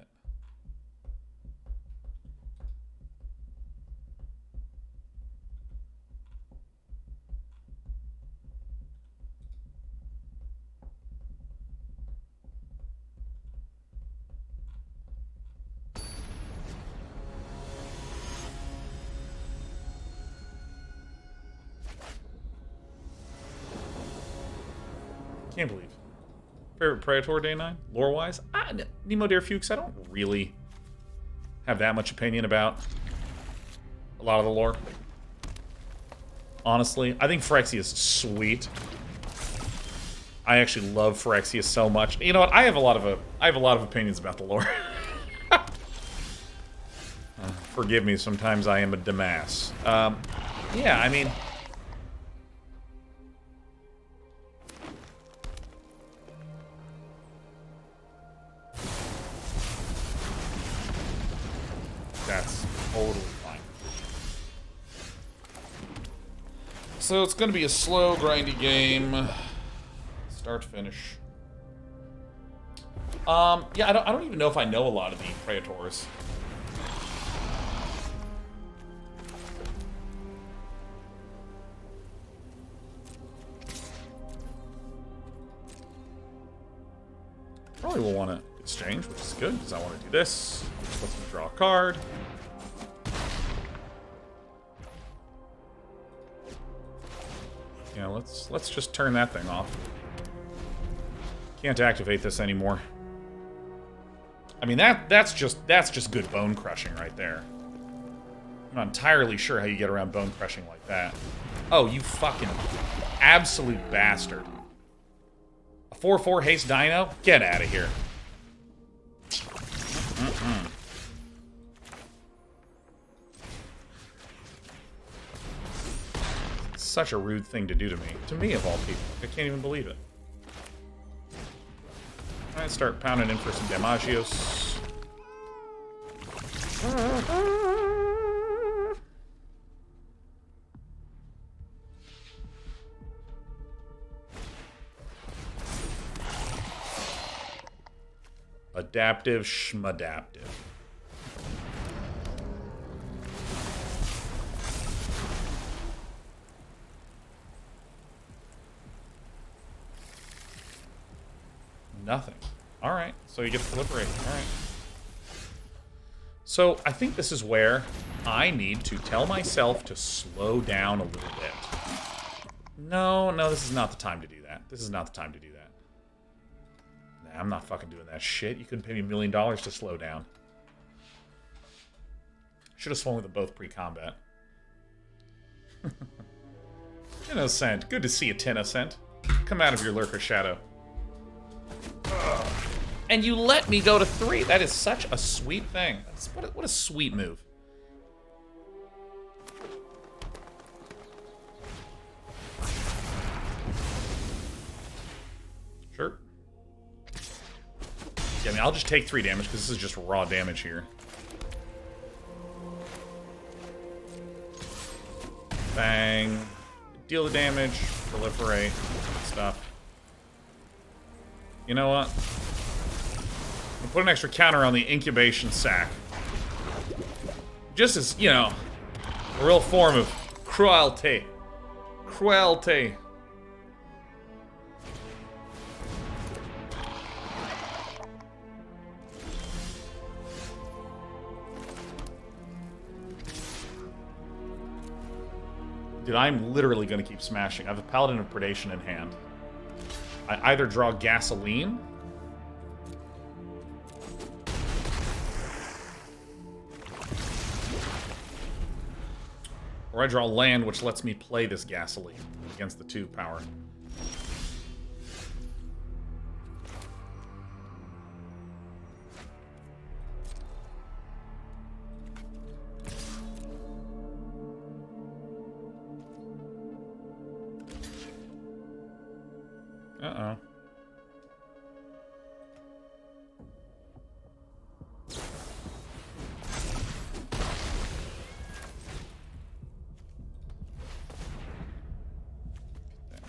S1: Can't believe. Favorite Praetor Day 9? Lore-wise? Nemo Dare Fuchs, I don't really have that much opinion about a lot of the lore. Honestly, I think Phyrexia is sweet. I actually love Phyrexia so much. You know what? I have a lot of opinions about the lore. Forgive me, sometimes I am a Damas. Yeah, I mean, that's totally fine. So it's going to be a slow, grindy game. Start to finish. Yeah, I don't even know if I know a lot of the Praetors. Probably will want to exchange, which is good, because I want to do this. Which lets me draw a card. Yeah, let's just turn that thing off. Can't activate this anymore. I mean, that's just good bone crushing right there. I'm not entirely sure how you get around bone crushing like that. Oh, you fucking absolute bastard. A 4/4 haste dino? Get out of here. It's such a rude thing to do to me. To me, of all people. I can't even believe it. Alright, start pounding in for some Damagios. Adaptive schmadaptive. Nothing. Alright, so you get to proliferate. Alright. So, I think this is where I need to tell myself to slow down a little bit. No, this is not the time to do that. This is not the time to do that. Nah, I'm not fucking doing that shit. You couldn't pay me $1 million to slow down. Should have swung with them both pre-combat. Innocent. Good to see you, Innocent. Come out of your lurker shadow. And you let me go to 3. That is such a sweet thing. What a sweet move. Sure. Yeah, I mean, I'll just take 3 damage because this is just raw damage here. Bang. Deal the damage. Proliferate. Stuff. You know what? I'll put an extra counter on the incubation sack. Just as, you know, a real form of cruelty. Cruelty. Dude, I'm literally going to keep smashing. I have a Paladin of Predation in hand. I either draw Gasoline... or I draw land, which lets me play this Gasoline against the 2 power. Uh-oh.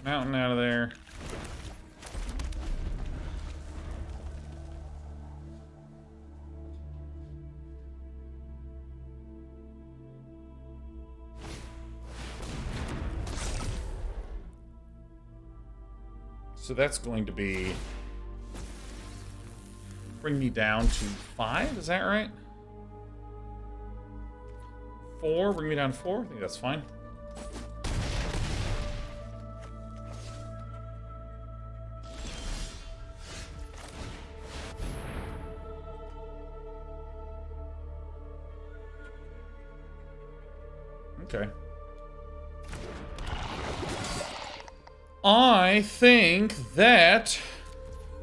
S1: Mountain out of there. So that's going to be... bring me down to 5, is that right? 4, bring me down to 4? I think that's fine. Okay. I think that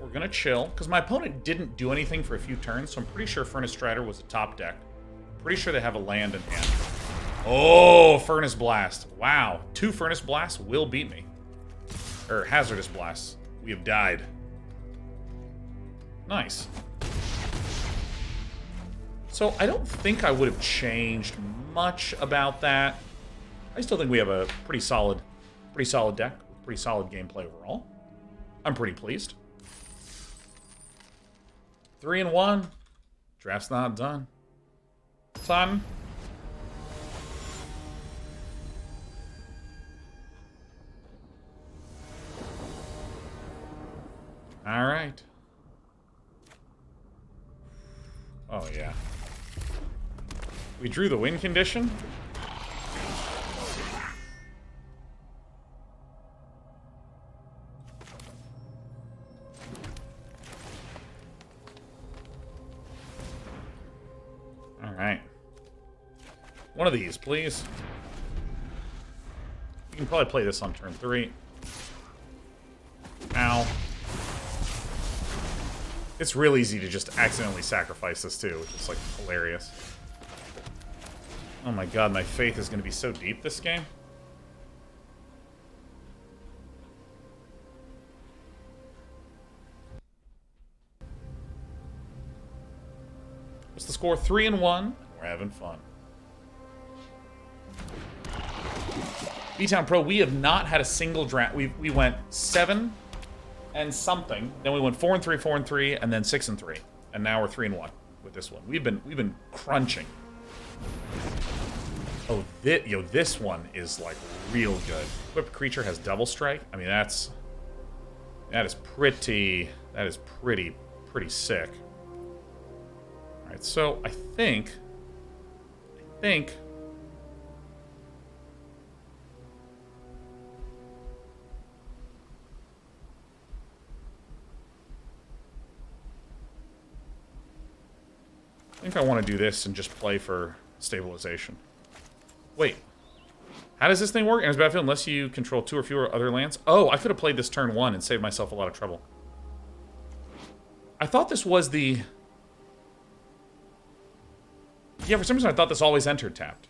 S1: we're gonna chill, because my opponent didn't do anything for a few turns, so I'm pretty sure Furnace Strider was a top deck. Pretty sure they have a land in hand. Oh, Furnace Blast. Wow. 2 Furnace Blasts will beat me. Or Hazardous Blasts. We have died. Nice. So I don't think I would have changed much about that. I still think we have a pretty solid deck. Pretty solid gameplay overall. I'm pretty pleased. 3-1. Draft's not done. Son. All right. Oh, yeah. We drew the win condition. All right. One of these, please. You can probably play this on turn 3. Ow. It's real easy to just accidentally sacrifice this too, which is like hilarious. Oh my god, my faith is going to be so deep this game. What's the score? 3-1. We're having fun. B-Town Pro, we have not had a single draft. We went 7 and something. Then we went 4-3, 4-3, and then 6-3. and now we're 3-1 with this one. We've been crunching. Oh, this one is like real good. Equipped creature has double strike. I mean, that is pretty sick. All right, so I think I want to do this and just play for stabilization. Wait. How does this thing work? Enters battlefield unless you control 2 or fewer other lands? Oh, I could have played this turn 1 and saved myself a lot of trouble. I thought this was the... Yeah, for some reason I thought this always entered tapped.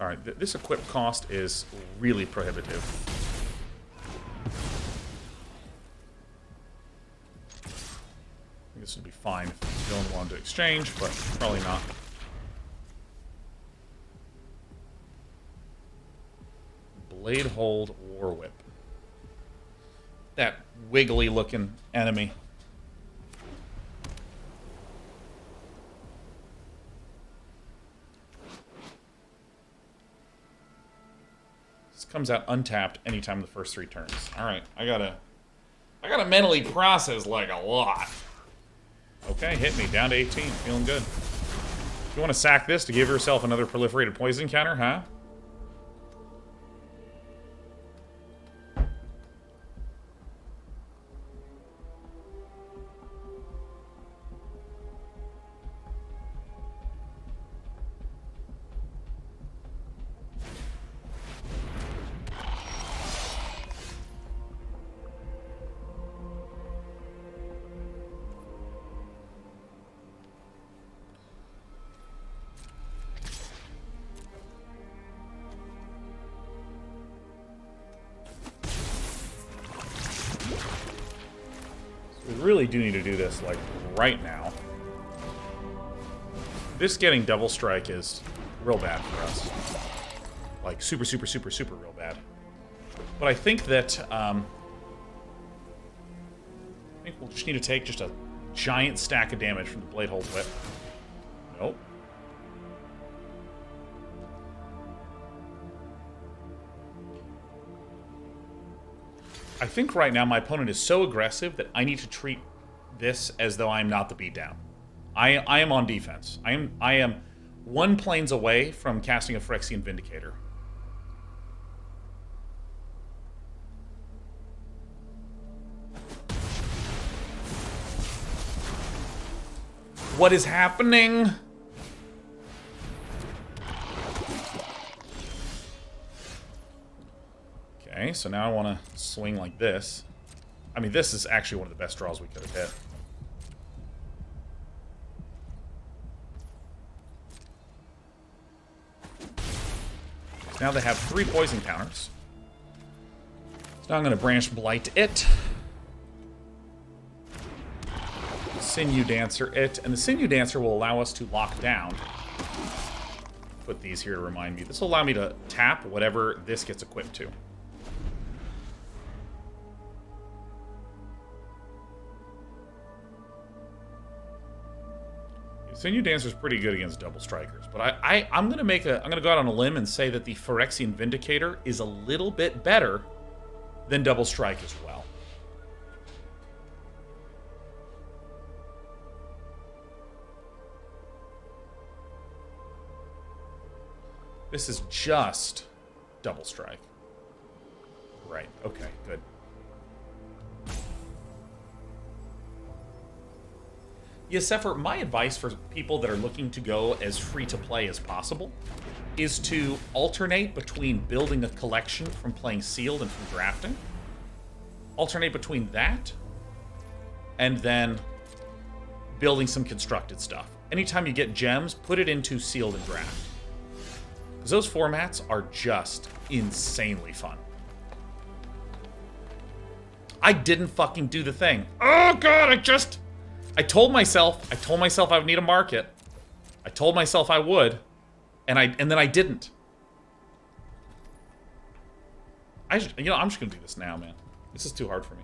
S1: Alright, this equip cost is really prohibitive. I think this would be fine if Dylan wanted to exchange, but probably not. Blade Hold War Whip. That wiggly looking enemy. This comes out untapped anytime in the first 3 turns. Alright, I gotta mentally process like a lot. Okay, hit me. Down to 18. Feeling good. You want to sack this to give yourself another proliferated poison counter, huh? We really do need to do this, like, right now. This getting double strike is real bad for us. Like, super real bad. But I think that, I think we'll just need to take just a giant stack of damage from the Blade Hold Whip. Nope. I think right now my opponent is so aggressive that I need to treat this as though I'm not the beatdown. I am on defense. I am 1 planes away from casting a Phyrexian Vindicator. What is happening? Okay, so now I want to swing like this. I mean, this is actually one of the best draws we could have hit. So now they have 3 poison counters. So now I'm going to Branch Blight it. Sinew Dancer it. And the Sinew Dancer will allow us to lock down. Put these here to remind me. This will allow me to tap whatever this gets equipped to. Sinew Dancer is pretty good against double strikers, but I'm gonna go out on a limb and say that the Phyrexian Vindicator is a little bit better than double strike as well. This is just double strike. Right, okay, good. Yes, Sefer, my advice for people that are looking to go as free-to-play as possible is to alternate between building a collection from playing sealed and from drafting. Alternate between that and then building some constructed stuff. Anytime you get gems, put it into sealed and draft. Because those formats are just insanely fun. I didn't fucking do the thing. Oh god, I told myself I would need a market. I told myself I would. And then I didn't. I'm just gonna do this now, man. This is too hard for me.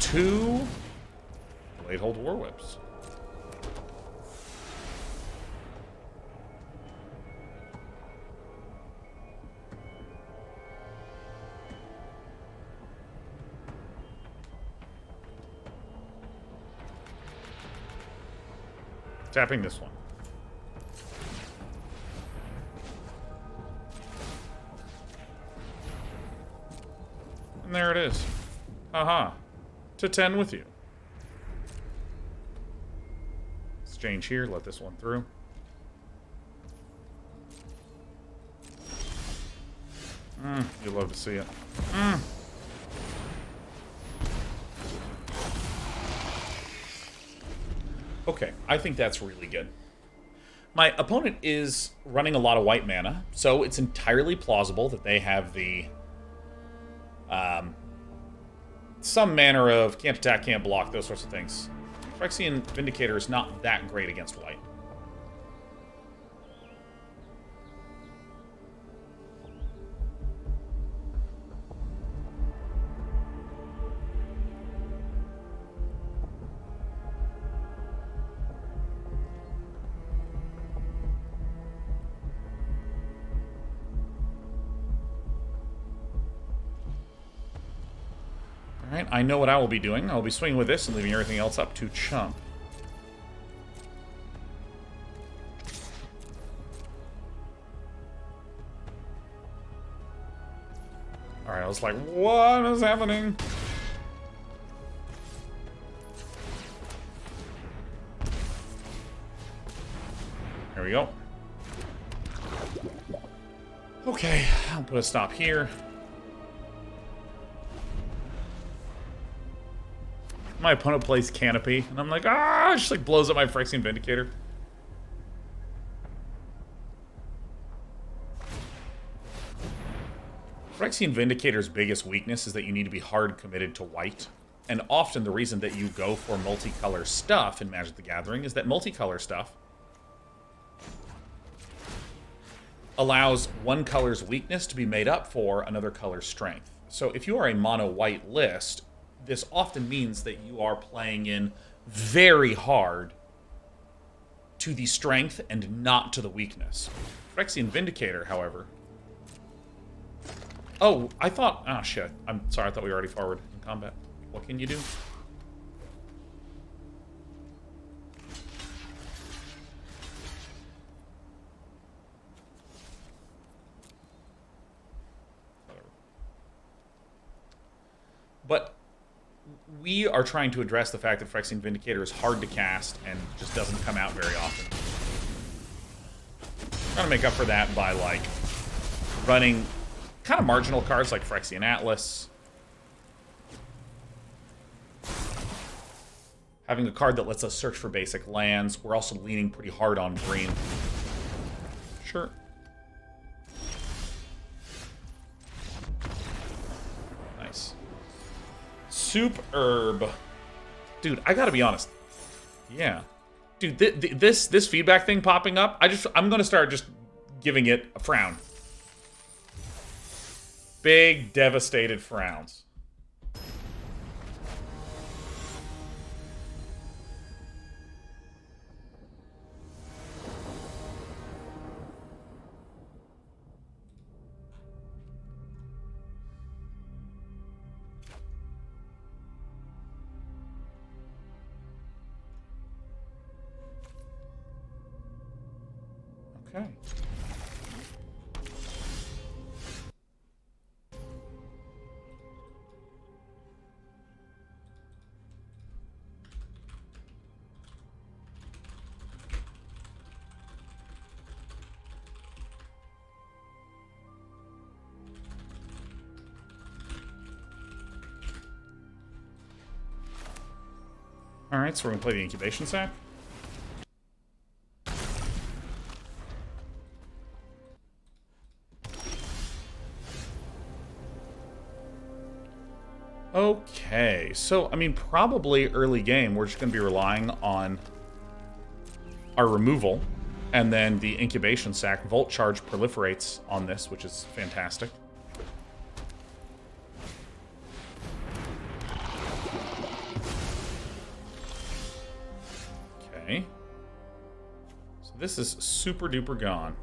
S1: Two Bladehold War Whips. Tapping this one. And there it is. Haha. To 10 with you. Exchange here, let this one through. You love to see it. Okay, I think that's really good. My opponent is running a lot of white mana, so it's entirely plausible that they have the some manner of can't attack, can't block, those sorts of things. Phyrexian Vindicator is not that great against white. Alright, I know what I will be doing. I will be swinging with this and leaving everything else up to Chump. Alright, I was like, what is happening? There we go. Okay, I'll put a stop here. My opponent plays Canopy, and I'm like, ah, it just like blows up my Phyrexian Vindicator. Phyrexian Vindicator's biggest weakness is that you need to be hard committed to white. And often the reason that you go for multicolor stuff in Magic the Gathering is that multicolor stuff allows one color's weakness to be made up for another color's strength. So if you are a mono-white list, this often means that you are playing in very hard to the strength and not to the weakness. Phyrexian Vindicator, however... Oh, I thought... Oh, shit. I'm sorry, I thought we were already forward in combat. What can you do? Whatever. But... we are trying to address the fact that Phyrexian Vindicator is hard to cast and just doesn't come out very often. I'm trying to make up for that by, like, running kind of marginal cards like Phyrexian Atlas. Having a card that lets us search for basic lands. We're also leaning pretty hard on green. Sure. Nice. Soup herb. Dude, I gotta be honest. Yeah. Dude, this feedback thing popping up, I'm gonna start just giving it a frown. Big, devastated frowns. Okay. Alright, so we're gonna play the incubation sack. so, I mean, probably early game, we're just going to be relying on our removal, and then the incubation sac. Volt Charge proliferates on this, which is fantastic. Okay. So this is super duper gone.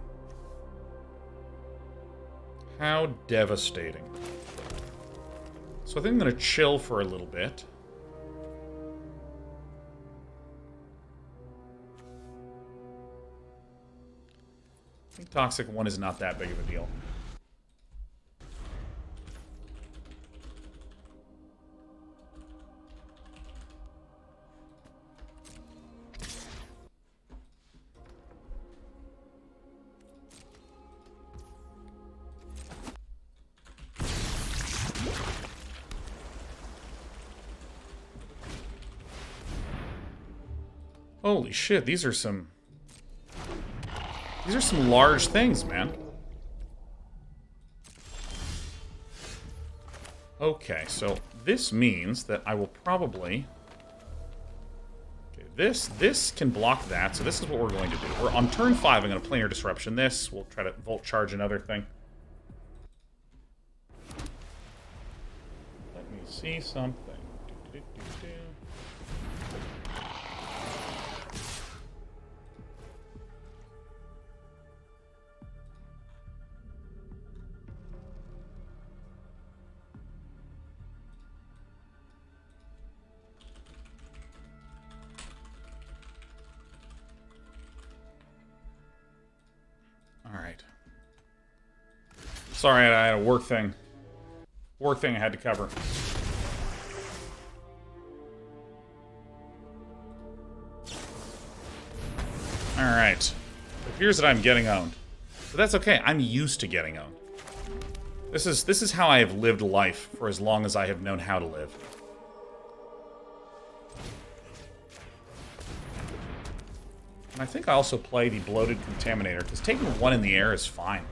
S1: How devastating. So I think I'm going to chill for a little bit. I think Toxic 1 is not that big of a deal. Holy shit, these are some large things, man. Okay, so this means that I will probably... Okay, this can block that, so this is what we're going to do. We're on turn 5, I'm going to Planar Disruption this. We'll try to Volt Charge another thing. Let me see something. Sorry, I had a work thing. I had to cover. Alright. It appears that I'm getting owned. But that's okay, I'm used to getting owned. This is how I have lived life for as long as I have known how to live. And I think I also play the Bloated Contaminator, because taking 1 in the air is fine.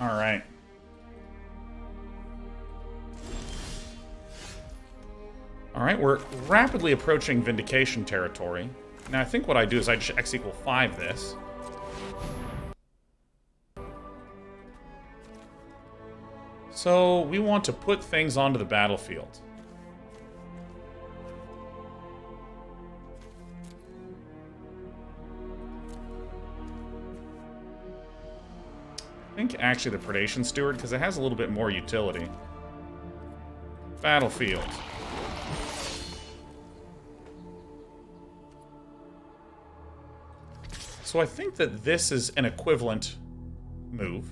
S1: Alright. Alright, we're rapidly approaching Vindication territory. Now, I think what I do is I just X equal 5 this. So, we want to put things onto the battlefield. I think actually the Predation Steward, because it has a little bit more utility. Battlefield. So I think that this is an equivalent move.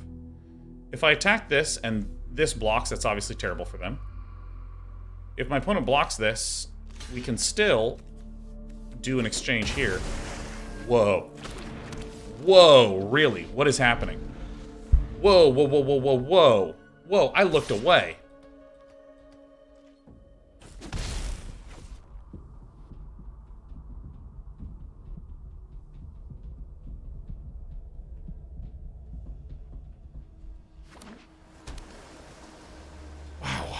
S1: If I attack this and this blocks, that's obviously terrible for them. If my opponent blocks this, we can still do an exchange here. Whoa. Whoa, really? What is happening? Whoa, whoa, whoa, whoa, whoa, whoa. Whoa, I looked away. Wow.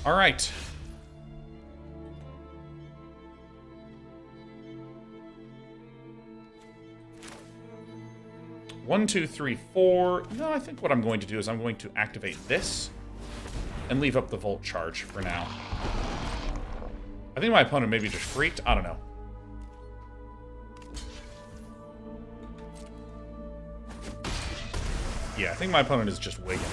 S1: All right. One, two, three, four. No, I think what I'm going to do is I'm going to activate this and leave up the Volt Charge for now. I think my opponent maybe just freaked. I don't know. Yeah, I think my opponent is just wigging.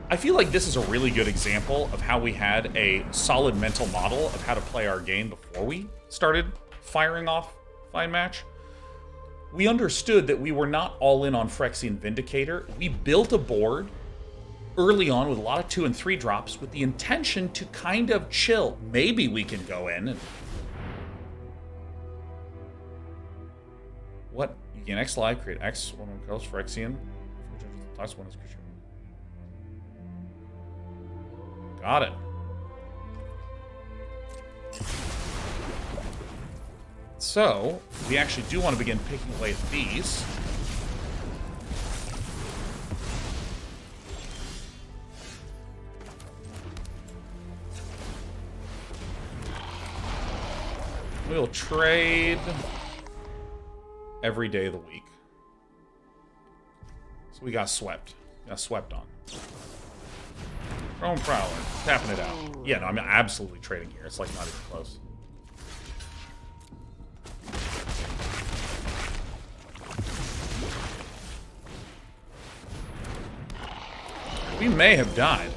S1: I feel like this is a really good example of how we had a solid mental model of how to play our game before we started firing off Fine Match. We understood that we were not all in on Phyrexian Vindicator. We built a board early on with a lot of 2 and 3 drops with the intention to kind of chill. Maybe we can go in and... What? You gain X life, create X, one of Phyrexian. Last one is creature. Got it. So, we actually do want to begin picking away at these. We'll trade every day of the week. So we got swept. Got swept on. Chrome Prowler. Tapping it out. Yeah, no, I'm absolutely trading here. It's like not even close. We may have died.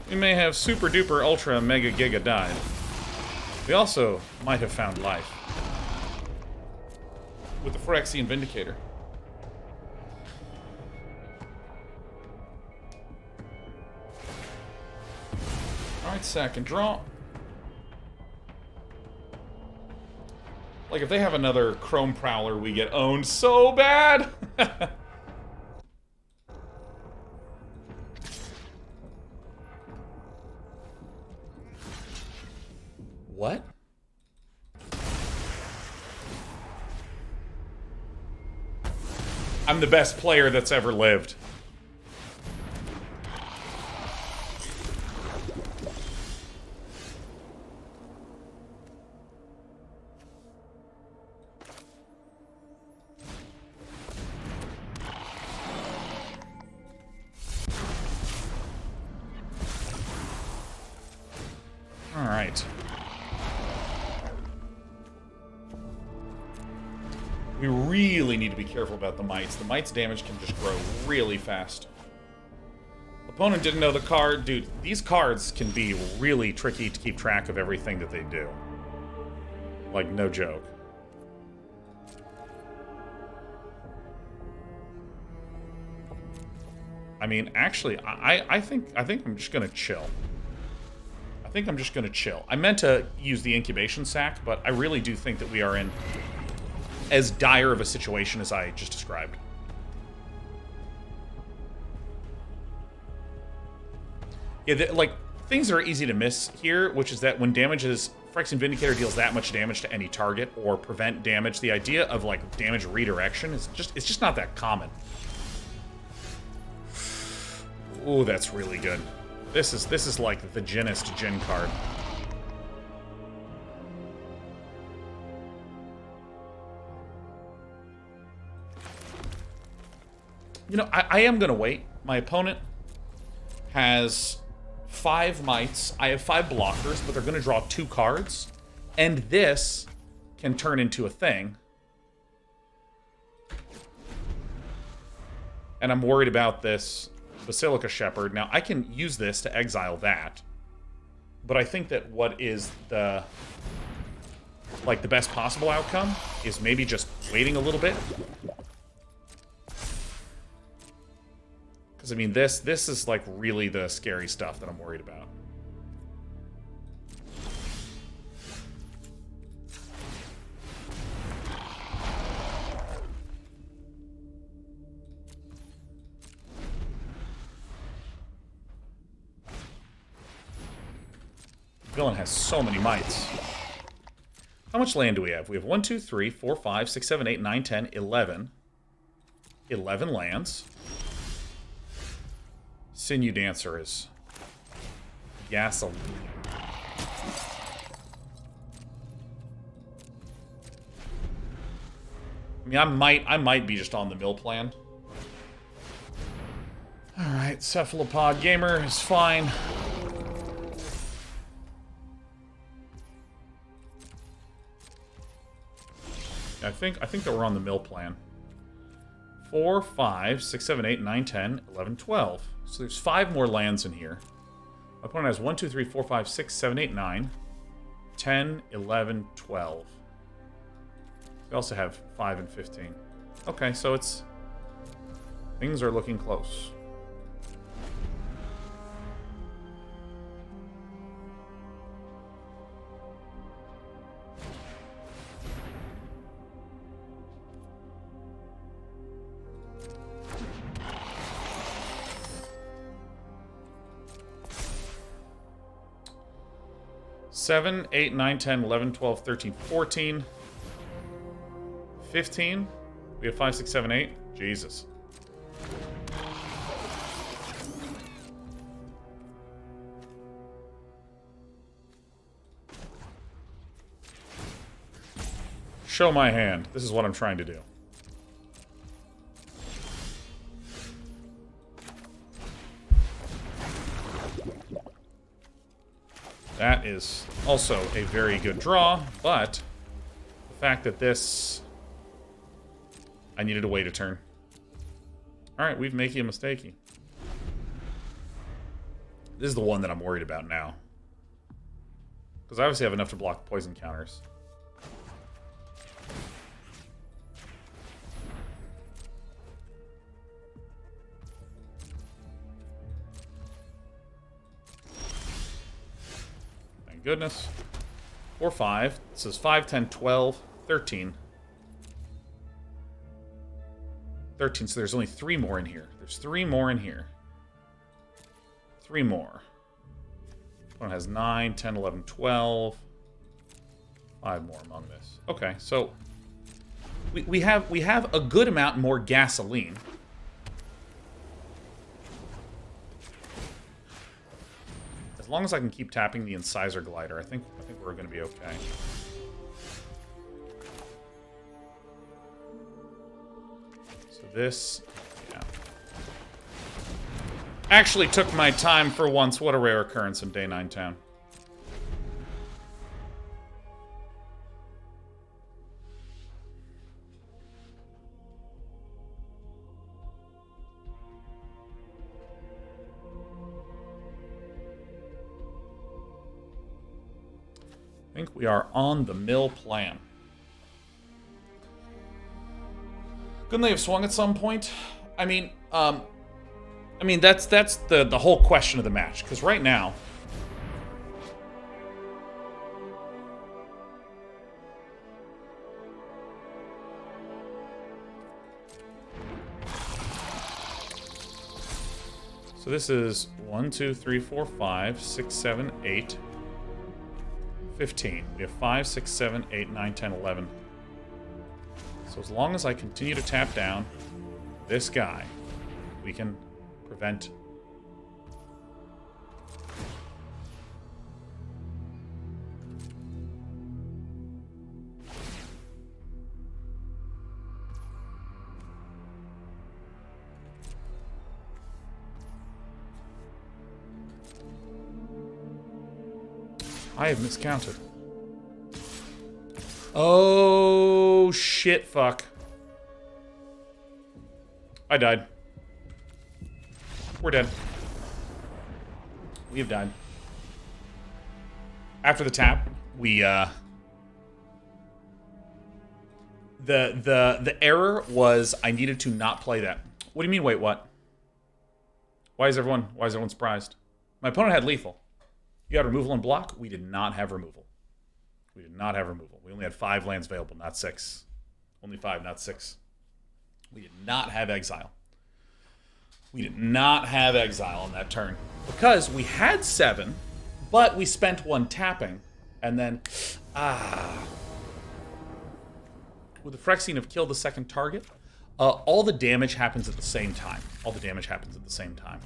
S1: We may have super duper ultra mega giga died. We also might have found life. With the Phyrexian Vindicator. Alright, second draw. Like, if they have another Chrome Prowler, we get owned so bad! What? I'm the best player that's ever lived. All right. We really need to be careful about the mites. The mites damage can just grow really fast. Opponent didn't know the card. Dude, these cards can be really tricky to keep track of everything that they do. Like, no joke. I mean, actually, I think I'm just gonna chill. I think I'm just gonna chill. I meant to use the incubation sac, but I really do think that we are in as dire of a situation as I just described. Yeah, like, things that are easy to miss here, which is that when Phyrexian Vindicator deals that much damage to any target or prevent damage, the idea of, like, damage redirection is just not that common. Ooh, that's really good. This is like the Genist Gen card. You know, I am going to wait. My opponent has 5 mites. I have 5 blockers, but they're going to draw 2 cards. And this can turn into a thing. And I'm worried about this Basilica Shepherd. Now, I can use this to exile that. But I think that what is the best possible outcome is maybe just waiting a little bit. Because, I mean, this is, like, really the scary stuff that I'm worried about. Villain has so many mites. How much land do we have? We have 1, 2, 3, 4, 5, 6, 7, 8, 9, 10, 11. 11 lands. Sinew Dancer is gasoline. I mean, I might be just on the mill plan. Alright, Cephalopod Gamer is fine. I think that we're on the mill plan. 4, 5, 6, 7, 8, 9, 10, 11, 12. So there's 5 more lands in here. My opponent has 1, 2, 3, 4, 5, 6, 7, 8, 9, 10, 11, 12. We also have 5 and 15. Okay, so it's... things are looking close. 7, 8, 9, 10, 11, 12, 13, 14, 15. We have 5, 6, 7, 8. Jesus. Show my hand. This is what I'm trying to do. That is also a very good draw, but the fact that this... I needed to wait a turn. Alright, we've made a mistakey. This is the one that I'm worried about now. Because I obviously have enough to block poison counters. Thank goodness. 4, 5. This is 5, 10, 12, 13. 13, so there's only 3 more in here. There's 3 more in here. 3 more. One has 9, 10, 11, 12. 5 more among this. Okay, so we have a good amount more gasoline. As long as I can keep tapping the Incisor Glider, I think we're going to be okay. So this, yeah. Actually took my time for once. What a rare occurrence in Day 9 Town. I think we are on the mill plan. Couldn't they have swung at some point? I mean, that's the whole question of the match. Because right now, so this is 1, 2, 3, 4, 5, 6, 7, 8. 15. We have 5, 6, 7, 8, 9, 10, 11. So as long as I continue to tap down this guy, we can prevent... I have miscounted. Oh, shit, fuck. I died. We're dead. We have died. After the tap, we, The error was I needed to not play that. What do you mean, wait, what? Why is everyone surprised? My opponent had lethal. You had removal and block? We did not have removal. We did not have removal. We only had 5 lands available, not 6. Only 5, not 6. We did not have exile. We did not have exile on that turn. Because we had 7, but we spent 1 tapping. And then, would the Phyrexian have killed the second target? All the damage happens at the same time. All the damage happens at the same time.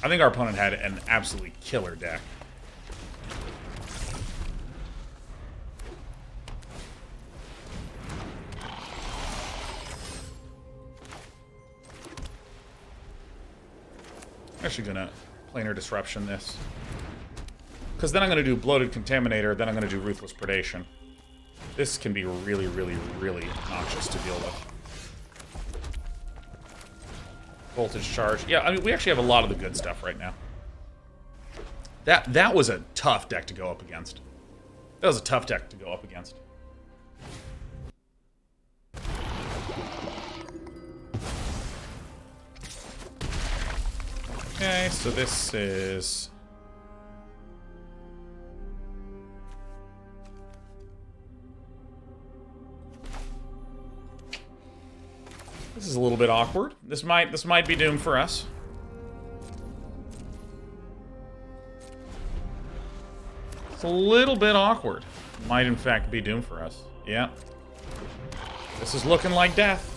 S1: I think our opponent had an absolutely killer deck. I'm actually gonna planar disruption this. Because then I'm gonna do bloated contaminator, then I'm gonna do ruthless predation. This can be really, really, really noxious to deal with. Voltage charge. Yeah, I mean, we actually have a lot of the good stuff right now. That was a tough deck to go up against. That was a tough deck to go up against. Okay, so this is... This is a little bit awkward. This might be doomed for us. a little bit awkward. Might, in fact, be doomed for us. Yeah. This is looking like death.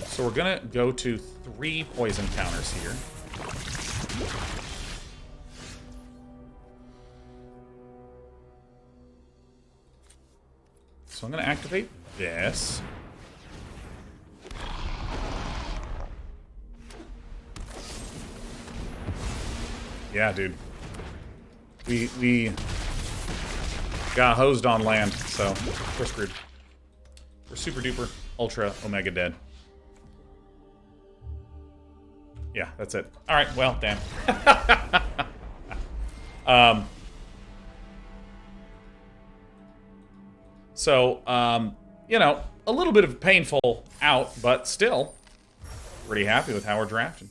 S1: So we're going to go to 3 poison counters here. So I'm going to activate this. Yeah, dude. We got hosed on land, so we're screwed. We're super duper ultra omega dead. Yeah, that's it. All right, well, damn. You know, a little bit of a painful out, but still pretty happy with how we're drafting.